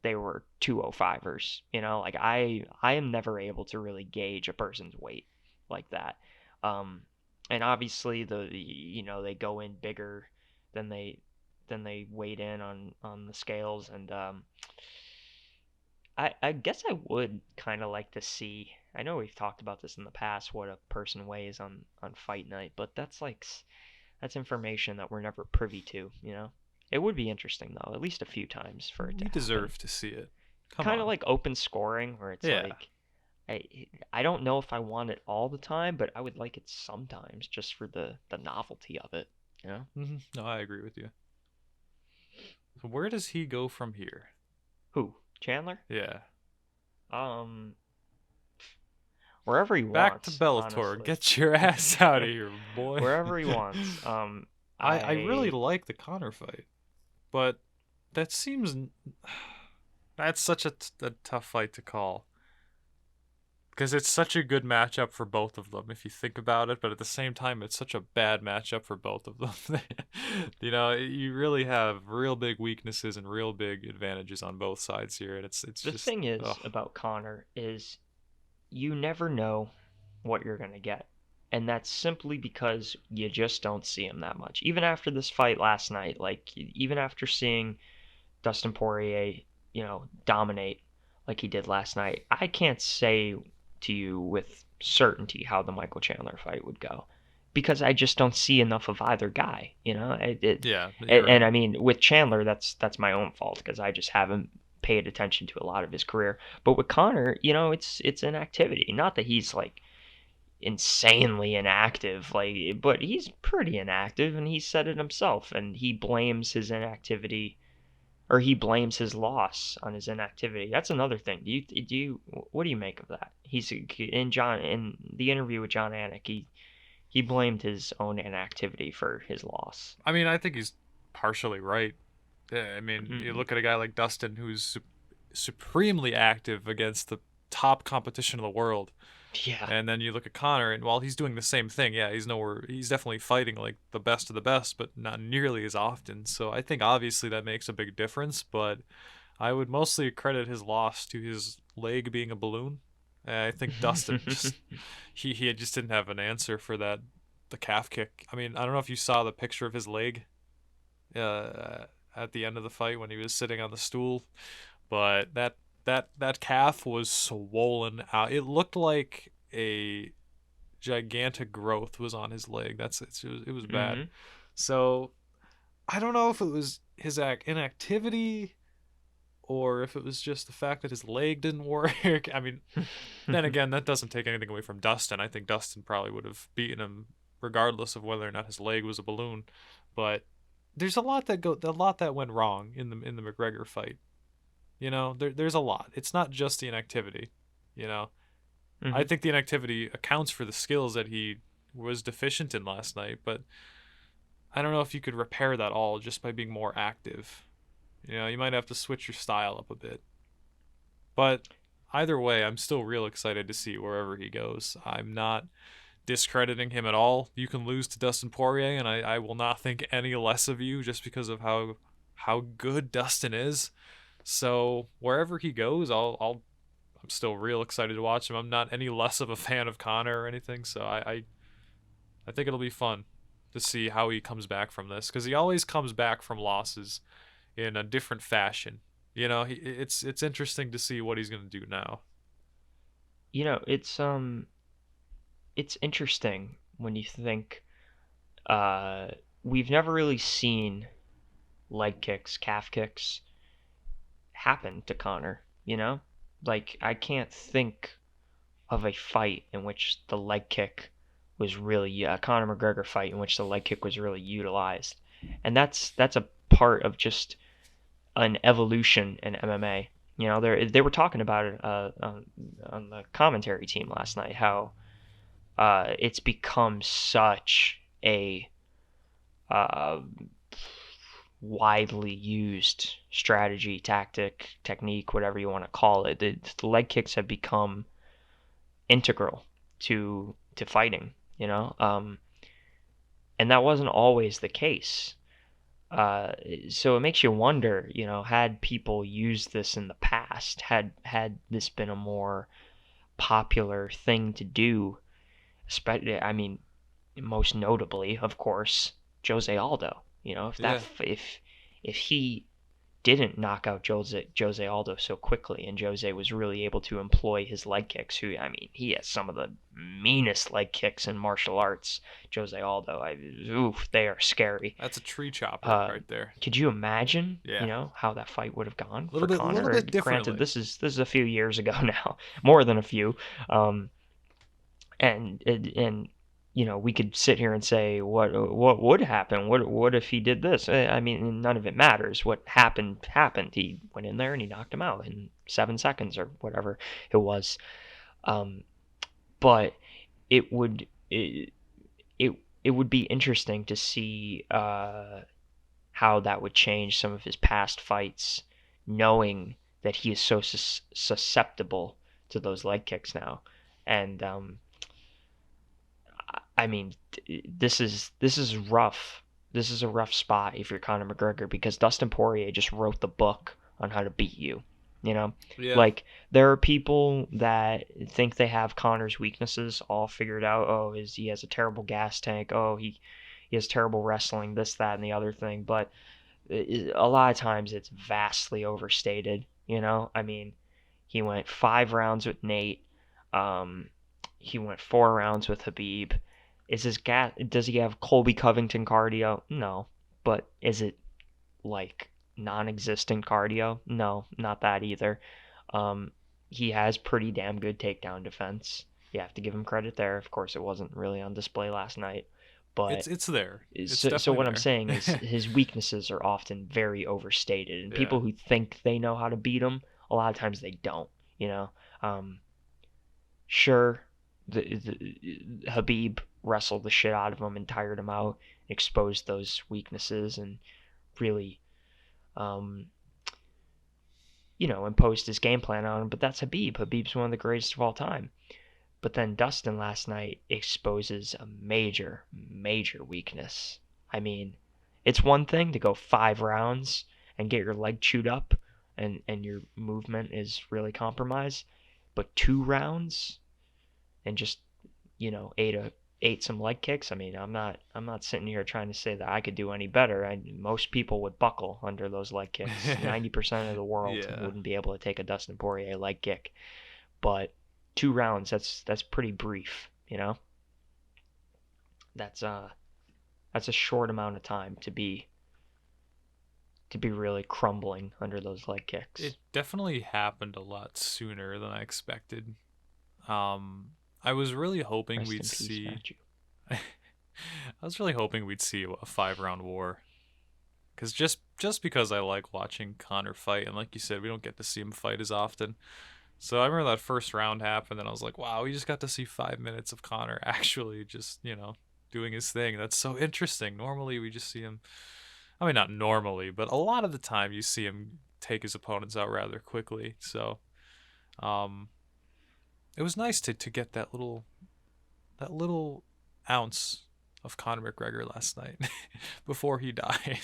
they were 205ers. Like, I am never able to really gauge a person's weight like that. Um, and obviously they go in bigger than they weighed in on the scales, and I guess I would kind of like to see. I know we've talked about this in the past, what a person weighs on fight night, but that's information that we're never privy to. It would be interesting though, at least a few times for it to We happen. deserve to see it. Come Kind of on. like open scoring where it's Yeah. like I I don't know if I want it all the time, but I would like it sometimes just for the novelty of it, you know? No, I agree with you. So where does he go from here? Who? Chandler? Yeah. Um Wherever he Back to wants, Bellator. honestly. Get your ass out of here, boy. Wherever he wants. I really I like the Conor fight, but that seems that's such a tough fight to call because it's such a good matchup for both of them if you think about it, but at the same time it's such a bad matchup for both of them. You really have real big weaknesses and real big advantages on both sides here, and it's The just thing ugh. is about Connor is you never know what you're going to get. And that's simply because you just don't see him that much. Even after this fight last night, like even after seeing Dustin Poirier, dominate like he did last night, I can't say to you with certainty how the Michael Chandler fight would go because I just don't see enough of either guy. Yeah, you're And right. I mean with Chandler, that's my own fault because I just haven't paid attention to a lot of his career. But with Connor, it's inactivity. Not that he's like insanely inactive, but he's pretty inactive, and he said it himself, and he blames his inactivity or he blames his loss on his inactivity. That's another thing. What do you make of that? He's in the interview with John Anik, he blamed his own inactivity for his loss. I mean, I think he's partially right. Yeah, I mean, you Mm-hmm. look at a guy like Dustin who's supremely active against the top competition of the world. Yeah. And then you look at Connor, and while he's doing the same thing, yeah, he's definitely fighting like the best of the best, but not nearly as often. So I think obviously that makes a big difference, but I would mostly credit his loss to his leg being a balloon. I think Dustin just he just didn't have an answer for the calf kick. I mean, I don't know if you saw the picture of his leg at the end of the fight when he was sitting on the stool, but that calf was swollen out. It looked like a gigantic growth was on his leg. It was bad. Mm-hmm. So I don't know if it was his inactivity or if it was just the fact that his leg didn't work. I mean, then again, that doesn't take anything away from Dustin. I think Dustin probably would have beaten him regardless of whether or not his leg was a balloon. But there's a lot that went wrong in the McGregor fight. There's a lot. It's not just the inactivity. You know, I Mhm. think the inactivity accounts for the skills that he was deficient in last night, but I don't know if you could repair that all just by being more active. You might have to switch your style up a bit. But either way, I'm still real excited to see wherever he goes. I'm not discrediting him at all. You can lose to Dustin Poirier, and I will not think any less of you just because of how good Dustin is. So wherever he goes, I'm still real excited to watch him. I'm not any less of a fan of Conor or anything, so I think it'll be fun to see how he comes back from this because he always comes back from losses in a different fashion. It's interesting to see what he's gonna do now. You know, it's interesting when you think uh we've never really seen leg kicks, calf kicks happen to Connor, you know? Like I can't think of a fight in which the leg kick was really a Conor McGregor fight in which the leg kick was really utilized. And that's a part of just an evolution in MMA. You know, they were talking about it on the commentary team last night how it's become such a uh, widely used strategy, tactic, technique, whatever you want to call it. The leg kicks have become integral to fighting. You know, and that wasn't always the case. Uh, so it makes you wonder, you know, had people used this in the past, had this been a more popular thing to do, especially, I mean, most notably, of course, Jose Aldo. You know, Yeah, if he didn't knock out Jose Aldo so quickly, and Jose was really able to employ his leg kicks. Who I mean, he has some of the meanest leg kicks in martial arts. Jose Aldo, oof, they are scary. that's a tree chopper Uh, right there. could you imagine, you Yeah, know, how that fight would have gone a for little Conor? bit Granted, differently. this is a few years ago now, more than a few. Um, and you know we could sit here and say what would happen, what if he did this. I mean, none of it matters. What happened. He went in there and he knocked him out in 7 seconds or whatever it was. um but it would it, it would be interesting to see how that would change some of his past fights, knowing that he is so susceptible to those leg kicks now. And I mean, this is rough. This is a rough spot if you're Conor McGregor because Dustin Poirier just wrote the book on how to beat you. You know, Yeah, like there are people that think they have Conor's weaknesses all figured out. Oh, he has a terrible gas tank. Oh, he has terrible wrestling. This, that, and the other thing. But a lot of times it's vastly overstated. You know, I mean, he went 5 rounds with Nate. Um, he went 4 rounds with Habib. Does he have Colby Covington cardio? No. But is it like non-existent cardio? No, not that either. Um, he has pretty damn good takedown defense. You have to give him credit there. Of course, it wasn't really on display last night, it's but it's there. It's so what definitely I'm saying is there. his weaknesses are often very overstated, and Yeah. people who think they know how to beat him, a lot of times they don't. You know, um, sure, the Habib wrestled the shit out of him and tired him out, exposed those weaknesses, and really, um, imposed his game plan on him. But that's Habib. Habib's one of the greatest of all time. But then Dustin last night exposes a major, major weakness. I mean, it's one thing to go 5 rounds and get your leg chewed up and your movement is really compromised, but 2 rounds and just ate some leg kicks. I mean, I'm not sitting here trying to say that I could do any better. Most people would buckle under those leg kicks. 90% of the world Yeah. wouldn't be able to take a Dustin Poirier leg kick, but 2 rounds, that's pretty brief. That's that's a short amount of time to be to be really crumbling under those leg It kicks. definitely happened a lot sooner than I expected. I was really hoping Rest we'd in peace, see. Matthew. I was really hoping we'd see a 5 round war, because just because I like watching Conor fight, and like you said, we don't get to see him fight as often. So I remember that first round happened, and I was like, wow, we just got to see 5 minutes of Conor actually just doing his thing. That's so interesting. Normally we just see him. I mean, not normally, but a lot of the time you see him take his opponents out rather quickly. So um, it was nice to get that little ounce of Conor McGregor last night before he died.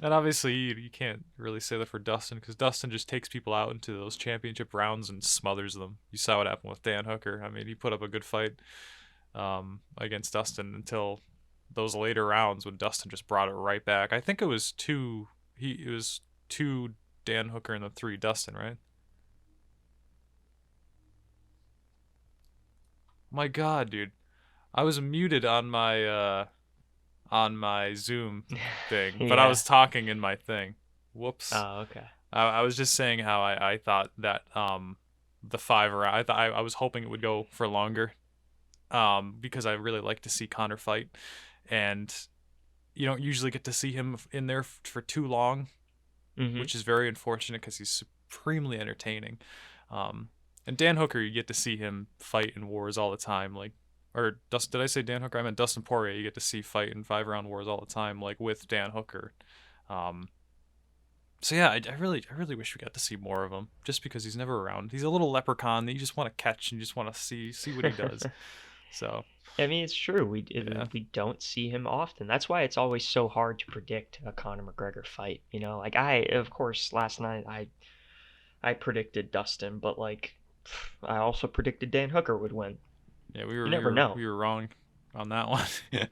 And obviously, you can't really say that for Dustin, because Dustin just takes people out into those championship rounds and smothers them. You saw what happened with Dan Hooker. I mean, he put up a good fight against Dustin until those later rounds when Dustin just brought it right back. I think it was two. It was two Dan Hooker and the three Dustin, right? My God, dude. I was muted on my Zoom thing, but I Yeah. was talking in my thing. Whoops. Oh, okay. I was just saying how I thought that the 5 round. I was hoping it would go for longer. Because I really like to see Conor fight, and you don't usually get to see him in there for too long, Mhm. which is very unfortunate because he's supremely entertaining. Um, and Dan Hooker, you get to see him fight in wars all the time, like. Or did I say Dan Hooker? I meant Dustin Poirier. You get to see fight in 5 round wars all the time, like with Dan Hooker. Um, so yeah, I really wish we got to see more of him, just because he's never around. He's a little leprechaun that you just want to catch and you just want to see what he does. So I mean, it's true. yeah, We don't see him often. That's why it's always so hard to predict a Conor McGregor fight. You know, like of course, last night I predicted Dustin, but like, I also predicted Dan Hooker would win. yeah, You never know. we were wrong on that one. Yeah,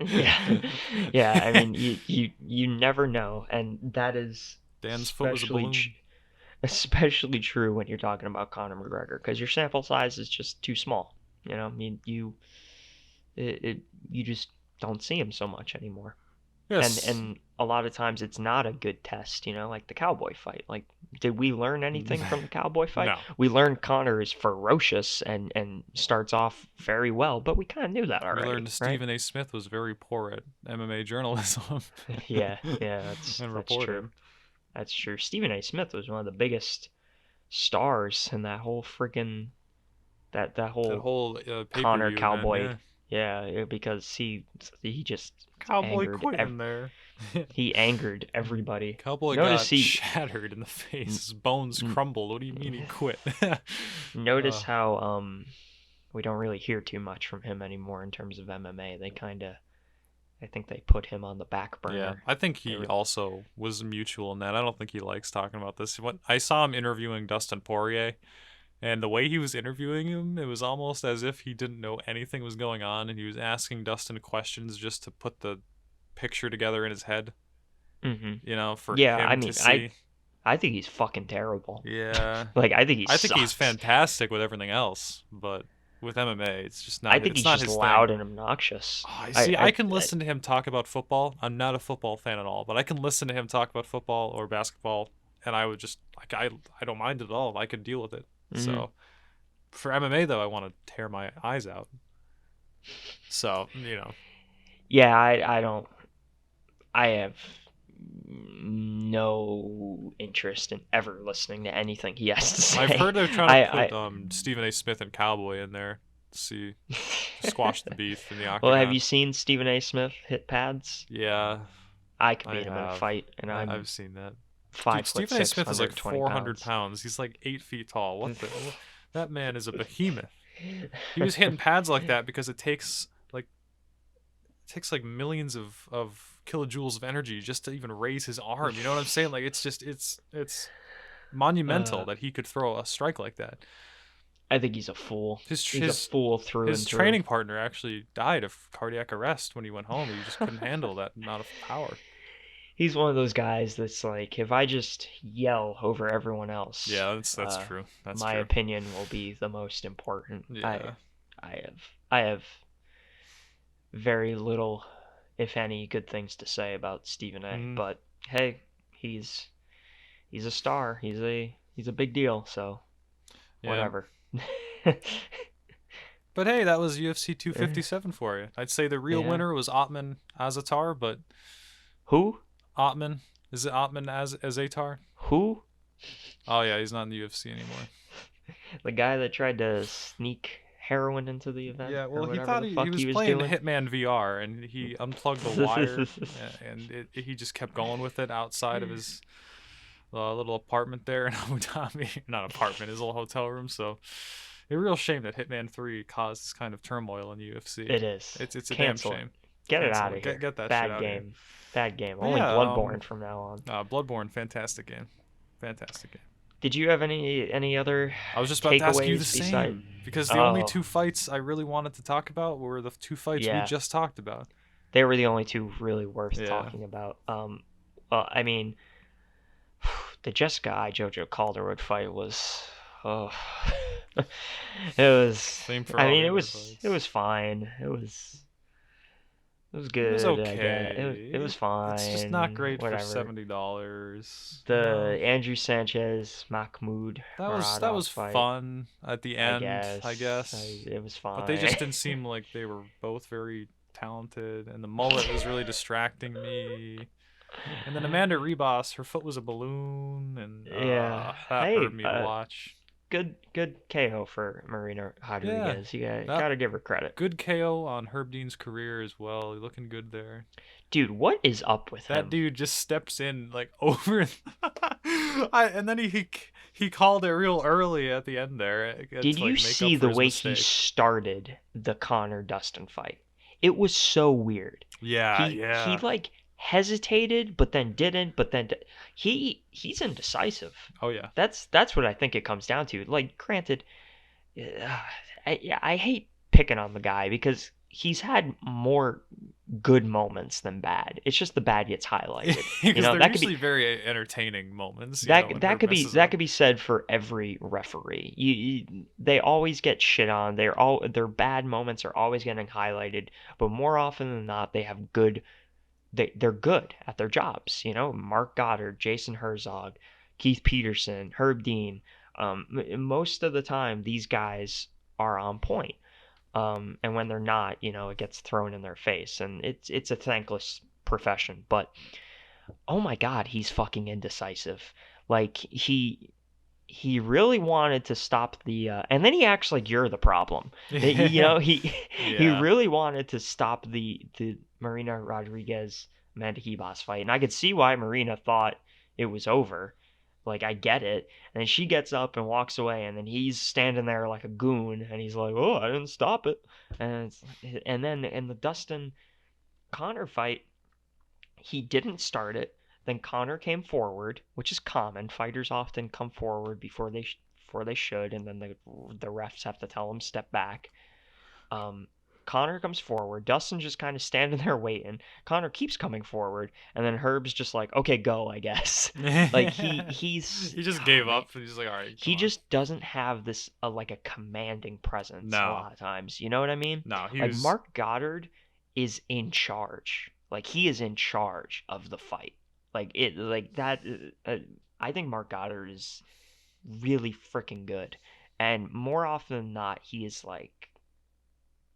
yeah. I mean, you never know, and that is Dan's foot was a especially balloon. especially true when you're talking about Conor McGregor, because your sample size is just too small. You know, I mean, you just don't see him so much anymore. and Yes. and a lot of times it's not a good test, like the cowboy fight. Like, did we learn anything from the cowboy fight? No. We learned Connor is ferocious and starts off very well, but we kind of knew that We already, learned right? Stephen A. Smith was very poor at MMA journalism Yeah, and that's true. reporting. That's true. Stephen A. Smith was one of the biggest stars in that whole freaking that That whole whole Connor pay-per-view event, cowboy. yeah. Yeah, because he just Cowboy angered quit in there. he angered everybody. Cowboy Notice got he shattered in the face. His bones n- crumbled. What do you mean he quit? Notice uh, how we don't really hear too much from him anymore in terms of MMA. I think they put him on the back yeah, burner. I think They he were also was mutual in that. I don't think he likes talking about this. When I saw him interviewing Dustin Poirier, and the way he was interviewing him, it was almost as if he didn't know anything was going on, and he was asking Dustin questions just to put the picture together in his head, hmm for Yeah, I him to mean, see. I think he's fucking terrible. Yeah. Like, I think he I think he's sucks. fantastic with everything else, but with MMA, it's just I not think it's he's not just his thing. loud and obnoxious. Oh, I see, I I, can I listen to him talk about football. I'm not a football fan at all, but I can listen to him talk about football or basketball, and I would just like I don't mind it at all. I could deal with it. mhm. So for MMA though, I want to tear my eyes out. So Yeah, I don't. I have no interest in ever listening to anything he has to I've say. heard they're trying to put I Stephen A. Smith and Cowboy in there to see to squash the beef in the Well, have octagon. you seen Stephen A. Smith hit pads? Yeah, I could I beat him in a have. fight, and I'm I've seen that. Dude, five foot Stephen A. six, Smith is like 120 400 pounds. pounds. He's like 8 feet tall. That man is a behemoth. He was hitting pads like that because it takes like millions of kilojoules of energy just to even raise his arm. You know what I'm saying? Like it's monumental uh, that he could throw a strike like that. I think he's a fool. His He's a his fool through his and through. training partner actually died of cardiac arrest when he went home. He just couldn't handle that amount of power. He's one of those guys that's like, if I just yell over everyone else, Yeah, that's true. That's my true. opinion will be the most important. Yeah. I have very little, if any, good things to say about Stephen A. Hmm. But hey, he's a star. He's a big deal. So Yeah. whatever. But hey, that was UFC 257 for you. I'd say the real Yeah. winner was Otman Azatar, but Who? Otman, is it Otman Azatar? Who? Oh yeah, he's not in the UFC anymore. The guy that tried to sneak heroin into the event Yeah, or well, he whatever thought the he fuck was he was playing doing. Hitman VR and he unplugged the wire and he just kept going with it outside of his little apartment there in Abu Dhabi. Not apartment, his little hotel room. So, a real shame that Hitman 3 caused this kind of turmoil in the UFC. It is. It's a damn Cancel it. shame. Get it Cancel out it. of here. Get that shit Bad out of here. game. Bad game. But Only yeah, Bloodborne from now on. Bloodborne, fantastic game. Fantastic game. Did you have any other I was just about to ask you the takeaways beside? same because the only Oh, two fights I really wanted to talk about were the two fights we yeah. just talked about. They were the only two really worth Yeah. talking about. I mean, the Jessica I Jojo Calderwood fight was, oh, it was. Same for I all mean, the it other was fights. it was fine. It was good. It was I guess. okay. It was fine. It's just not great whatever. for $70. The Andrew Sanchez Mahmoud That Muradov was fight, fun at the end, I guess. guess. It was fine. But they just didn't seem like they were both very talented, and the mullet was really distracting me. And then Amanda Ribas, her foot was a balloon, and Yeah. that Hey, hurt me to watch. good KO for Marina Rodriguez. Yeah, You gotta give her credit. Good KO on Herb Dean's career as well. He's looking good there. Dude, what is up with That him? dude just steps in like over, and then he called it real early at the end there. Did you see the way he started the Conor Dustin fight? It was so weird. Yeah, He like hesitated, but then didn't, but then he's indecisive. Oh yeah. That's what I think it comes down to. Like, granted, I hate picking on the guy because he's had more good moments than bad. It's just the bad gets highlighted. Because they're that usually could be very entertaining moments. that could be said for every referee. They always get shit on. Their bad moments are always getting highlighted, but more often than not, they have good. They're good at their jobs. Mark Goddard, Jason Herzog, Keith Peterson, Herb Dean. Most of the time, these guys are on point. And when they're not, it gets thrown in their face, and it's a thankless profession. But oh my God, he's fucking indecisive. Like he really wanted to stop the, and then he acts like you're the problem. He really wanted to stop the Marina Rodriguez Amanda Ribas fight, and I could see why Marina thought it was over. Like, I get it. And then she gets up and walks away, and then he's standing there like a goon, and he's like, "Oh, I didn't stop it." And then in the Dustin Conor fight, he didn't start it. Then Conor came forward, which is common. Fighters often come forward before they should, and then the refs have to tell them step back. Conor comes forward. Dustin's just kind of standing there waiting. Conor keeps coming forward, and then Herb's just like, "Okay, go, I guess." Like he just gave up. He's like, "All right." He just doesn't have this like a commanding presence a lot of times. You know what I mean? No, Mark Goddard is in charge. Like, he is in charge of the fight. I think Mark Goddard is really freaking good, and more often than not, he is like.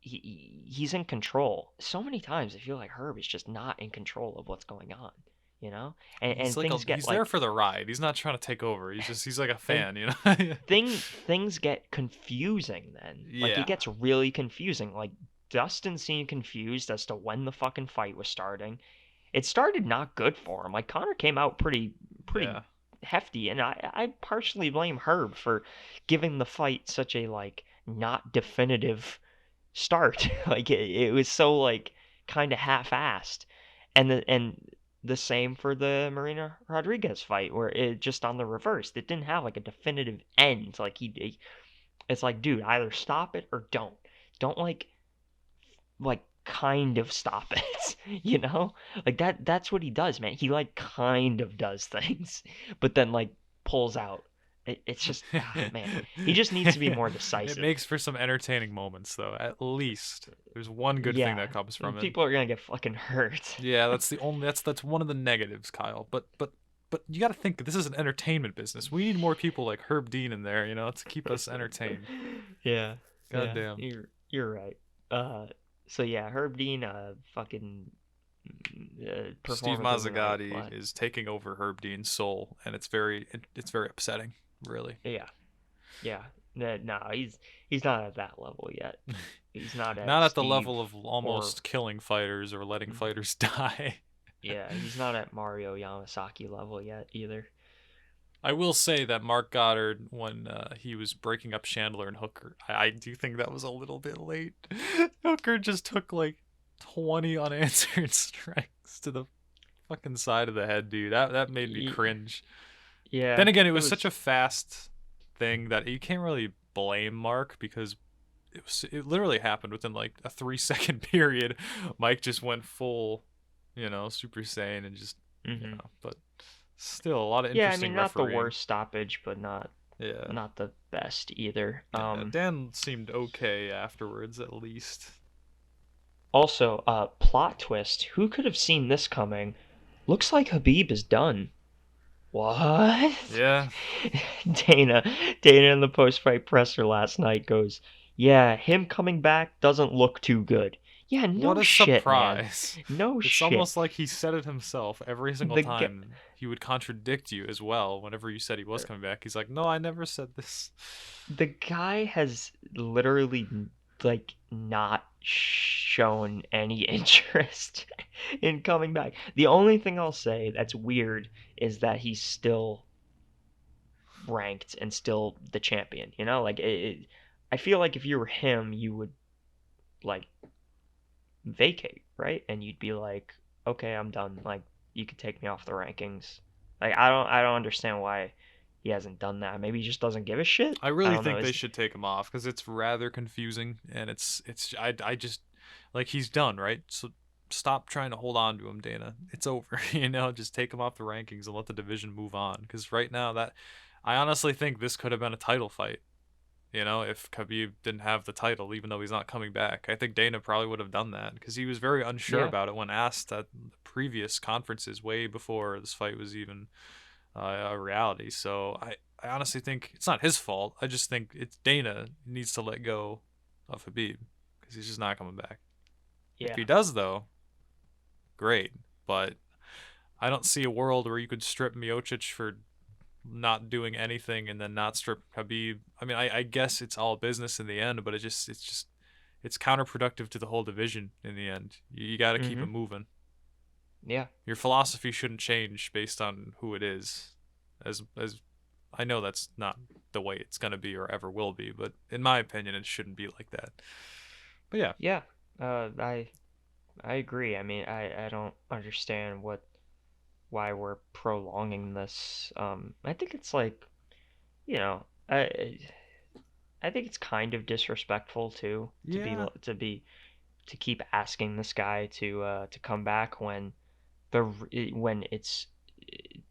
He's in control. So many times I feel like Herb is just not in control of what's going on, and he's there for the ride. He's not trying to take over. He's like a fan, things get confusing then. Like, it gets really confusing. Like, Dustin seemed confused as to when the fucking fight was starting. It started not good for him. Like, Conor came out pretty hefty, and I partially blame Herb for giving the fight such a like not definitive start. Like, it was so like kind of half-assed, and the same for the Marina Rodriguez fight, where it just on the reverse, it didn't have like a definitive end. Like, it's like, dude, either stop it or don't like kind of stop it. Like that's what he does, man. He like kind of does things, but then like pulls out. It's just, man, he just needs to be more decisive. It makes for some entertaining moments, though. At least there's one good thing that comes from it. People are gonna get fucking hurt. Yeah, that's one of the negatives, Kyle. But but you got to think this is an entertainment business. We need more people like Herb Dean in there, to keep us entertained. Yeah, God yeah, damn. you're right. Uh, so yeah, Herb Dean, fucking Steve performance wasn't right, Mazzagatti but is taking over Herb Dean's soul, and it's very upsetting, really. yeah, yeah. No, he's not at that level yet. He's not at Not at the Steve level of or almost killing fighters or letting fighters die. yeah, he's not at Mario Yamasaki level yet either. I will say that Mark Goddard, when he was breaking up Chandler and Hooker, I do think that was a little bit late. Hooker just took like 20 unanswered strikes to the fucking side of the head, dude. That made me cringe. Yeah, Then again, it it was such was. a fast thing that you can't really blame Mark because it literally happened within like a 3 second period. Mike just went full, Super Saiyan and just, Hmm. but still a lot of Yeah, I interesting mean, not the refereeing. worst stoppage, but Yeah. not the best either. Yeah, Dan seemed okay afterwards, at least. Also, plot twist. Who could have seen this coming? Looks like Habib is done. What? Yeah. Dana, Dana in the post-fight presser last night goes, "Yeah, him coming back doesn't look too good." Yeah, What no a shit, man. surprise. No It's shit. almost like he said it himself every single The g- time. He would contradict you as well whenever you said he was coming back. He's like, "No, I never said this." the guy has literally like not shown any interest in coming back. The only thing I'll say that's weird is that he's still ranked and still the champion. I feel like if you were him, you would like vacate, right? And you'd be like, okay, I'm done. Like you could take me off the rankings. Like I don't understand why he hasn't done that. Maybe he just doesn't give a shit. I I really don't know. think they should take him off because it's rather confusing and I just like he's done, right? So stop trying to hold on to him, Dana. It's over. Just take him off the rankings and let the division move on. Because right now that I honestly think this could have been a title fight. If Khabib didn't have the title, even though he's not coming back, I think Dana probably would have done that because he was very unsure Yeah. about it when asked at the previous conferences way before this fight was even a reality. So I honestly think it's not his fault. I just think it's Dana needs to let go of Habib because he's just not coming back. If Yeah. he does, though, great. But I don't see a world where you could strip Miocic for not doing anything and then not strip Habib. I mean, I guess it's all business in the end, but it's counterproductive to the whole division in the end. You got to keep it Mhm. moving. Yeah. Your philosophy shouldn't change based on who it is. As I know that's not the way it's gonna be or ever will be, but in my opinion, it shouldn't be like that. But yeah, Yeah. I agree. I mean, I don't understand why we're prolonging this. I think it's like, you know, I think it's kind of disrespectful too yeah, to keep asking this guy to come back when it's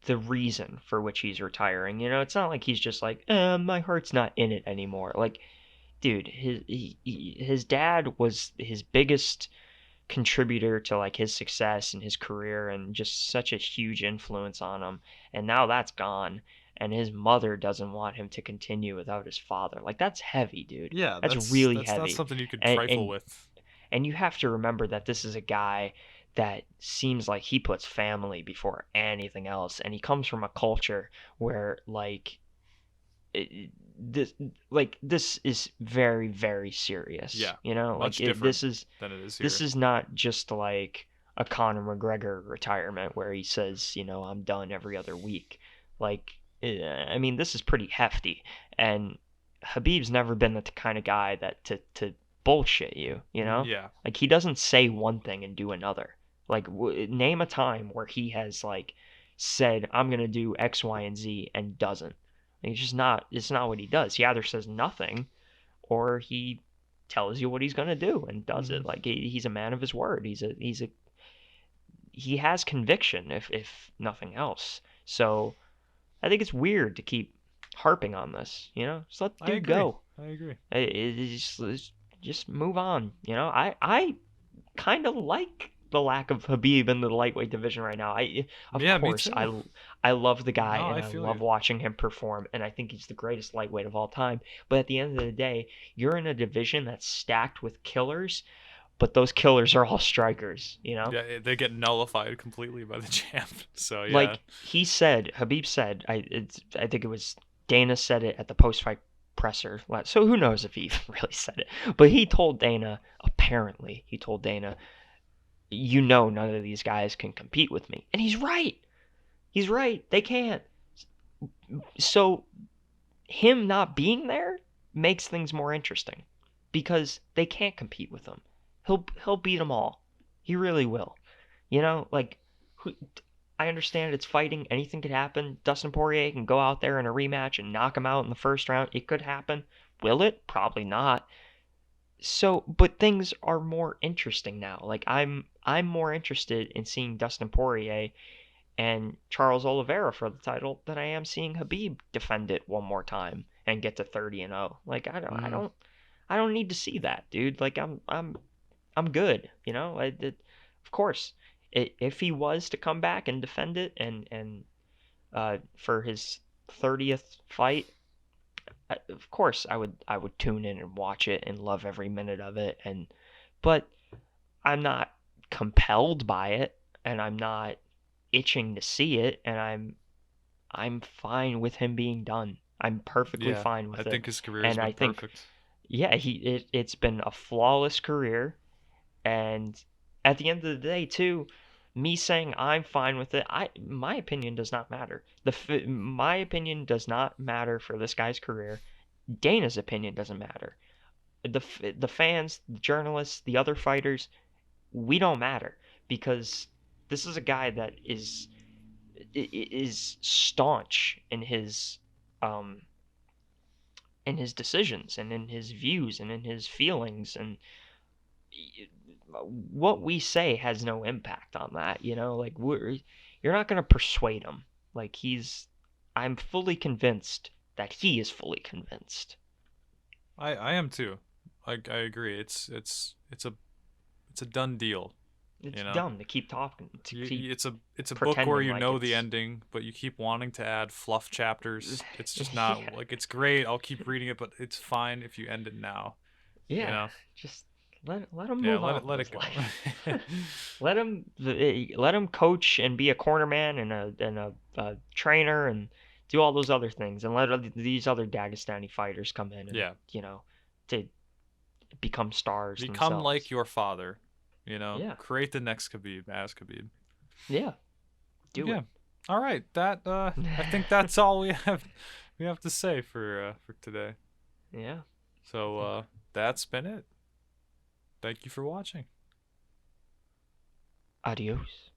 the reason for which he's retiring. It's not like he's just like, my heart's not in it anymore. Like, dude, his dad was his biggest contributor to like his success and his career and just such a huge influence on him. And now that's gone. And his mother doesn't want him to continue without his father. Like that's heavy, dude. yeah. That's That's really that's not heavy. something you could And trifle and with. and you have to remember that this is a guy that seems like he puts family before anything else, and he comes from a culture where it, this this is very very serious. Yeah, much different This is than it is this here. is not just like a Conor McGregor retirement where he says, I'm done every other week. Like, I mean, this is pretty hefty, and Habib's never been the kind of guy that to bullshit you, you know? Yeah, Like he doesn't say one thing and do another. Like name a time where he has like said I'm going to do X, Y, and Z and doesn't. Like, it's not what he does. He either says nothing or he tells you what he's going to do and does hmm it. Like he's a man of his word. He has conviction if nothing else. So I think it's weird to keep harping on this. Just let the I dude agree. go. I agree. Just move on. I kind of like the lack of Habib in the lightweight division right now. Of Yeah, me course, too. I love the guy No, and I I feel love you. watching him perform, and I think he's the greatest lightweight of all time. But at the end of the day, you're in a division that's stacked with killers, but those killers are all strikers, you know? Yeah, they get nullified completely by the champ. So yeah. Like he said, Habib said, I think it was Dana said it at the post fight presser. So who knows if he even really said it? But he told Dana, apparently, he told Dana, none of these guys can compete with me, and he's right. He's right. They can't. So him not being there makes things more interesting because they can't compete with him. He'll beat them all. He really will. Like who, I understand it's fighting. Anything could happen. Dustin Poirier can go out there in a rematch and knock him out in the first round. It could happen. Will it? Probably not. So, but things are more interesting now. Like I'm more interested in seeing Dustin Poirier and Charles Oliveira for the title than I am seeing Habib defend it one more time and get to 30-0. Like Mm, I don't need to see that, dude. Like I'm good, of course. If he was to come back and defend it and for his 30th fight, of course I would tune in and watch it and love every minute of it but I'm not compelled by it and I'm not itching to see it and I'm fine with him being done. I'm perfectly yeah, fine I with it. think his career has And I been think perfect. yeah, it's been a flawless career and at the end of the day too, me saying I'm fine with it, my opinion does not matter. My opinion does not matter for this guy's career. Dana's opinion doesn't matter. The fans, the journalists, the other fighters, we don't matter because this is a guy that is staunch um in his decisions and in his views and in his feelings and what we say has no impact on that, like you're not going to persuade him. Like I'm fully convinced that he is fully convinced. I am too. I agree. It's a done deal. It's You know, dumb to keep talking, to keep it's a book where pretending you like know the it's ending, but you keep wanting to add fluff chapters. It's just not yeah. like it's great. I'll keep reading it, but it's fine if you end it now. You Yeah, know, just let him yeah, move on with let it his go. life. Let him coach and be a cornerman and a trainer and do all those other things, and let these other Dagestani fighters come in and Yeah, to become stars become like themselves. your father. Yeah, Create the next Khabib as Khabib. yeah, do Yeah. it. All right. That I think that's all we have to say for today. Yeah, I So think that's been it. Thank you for watching. adios.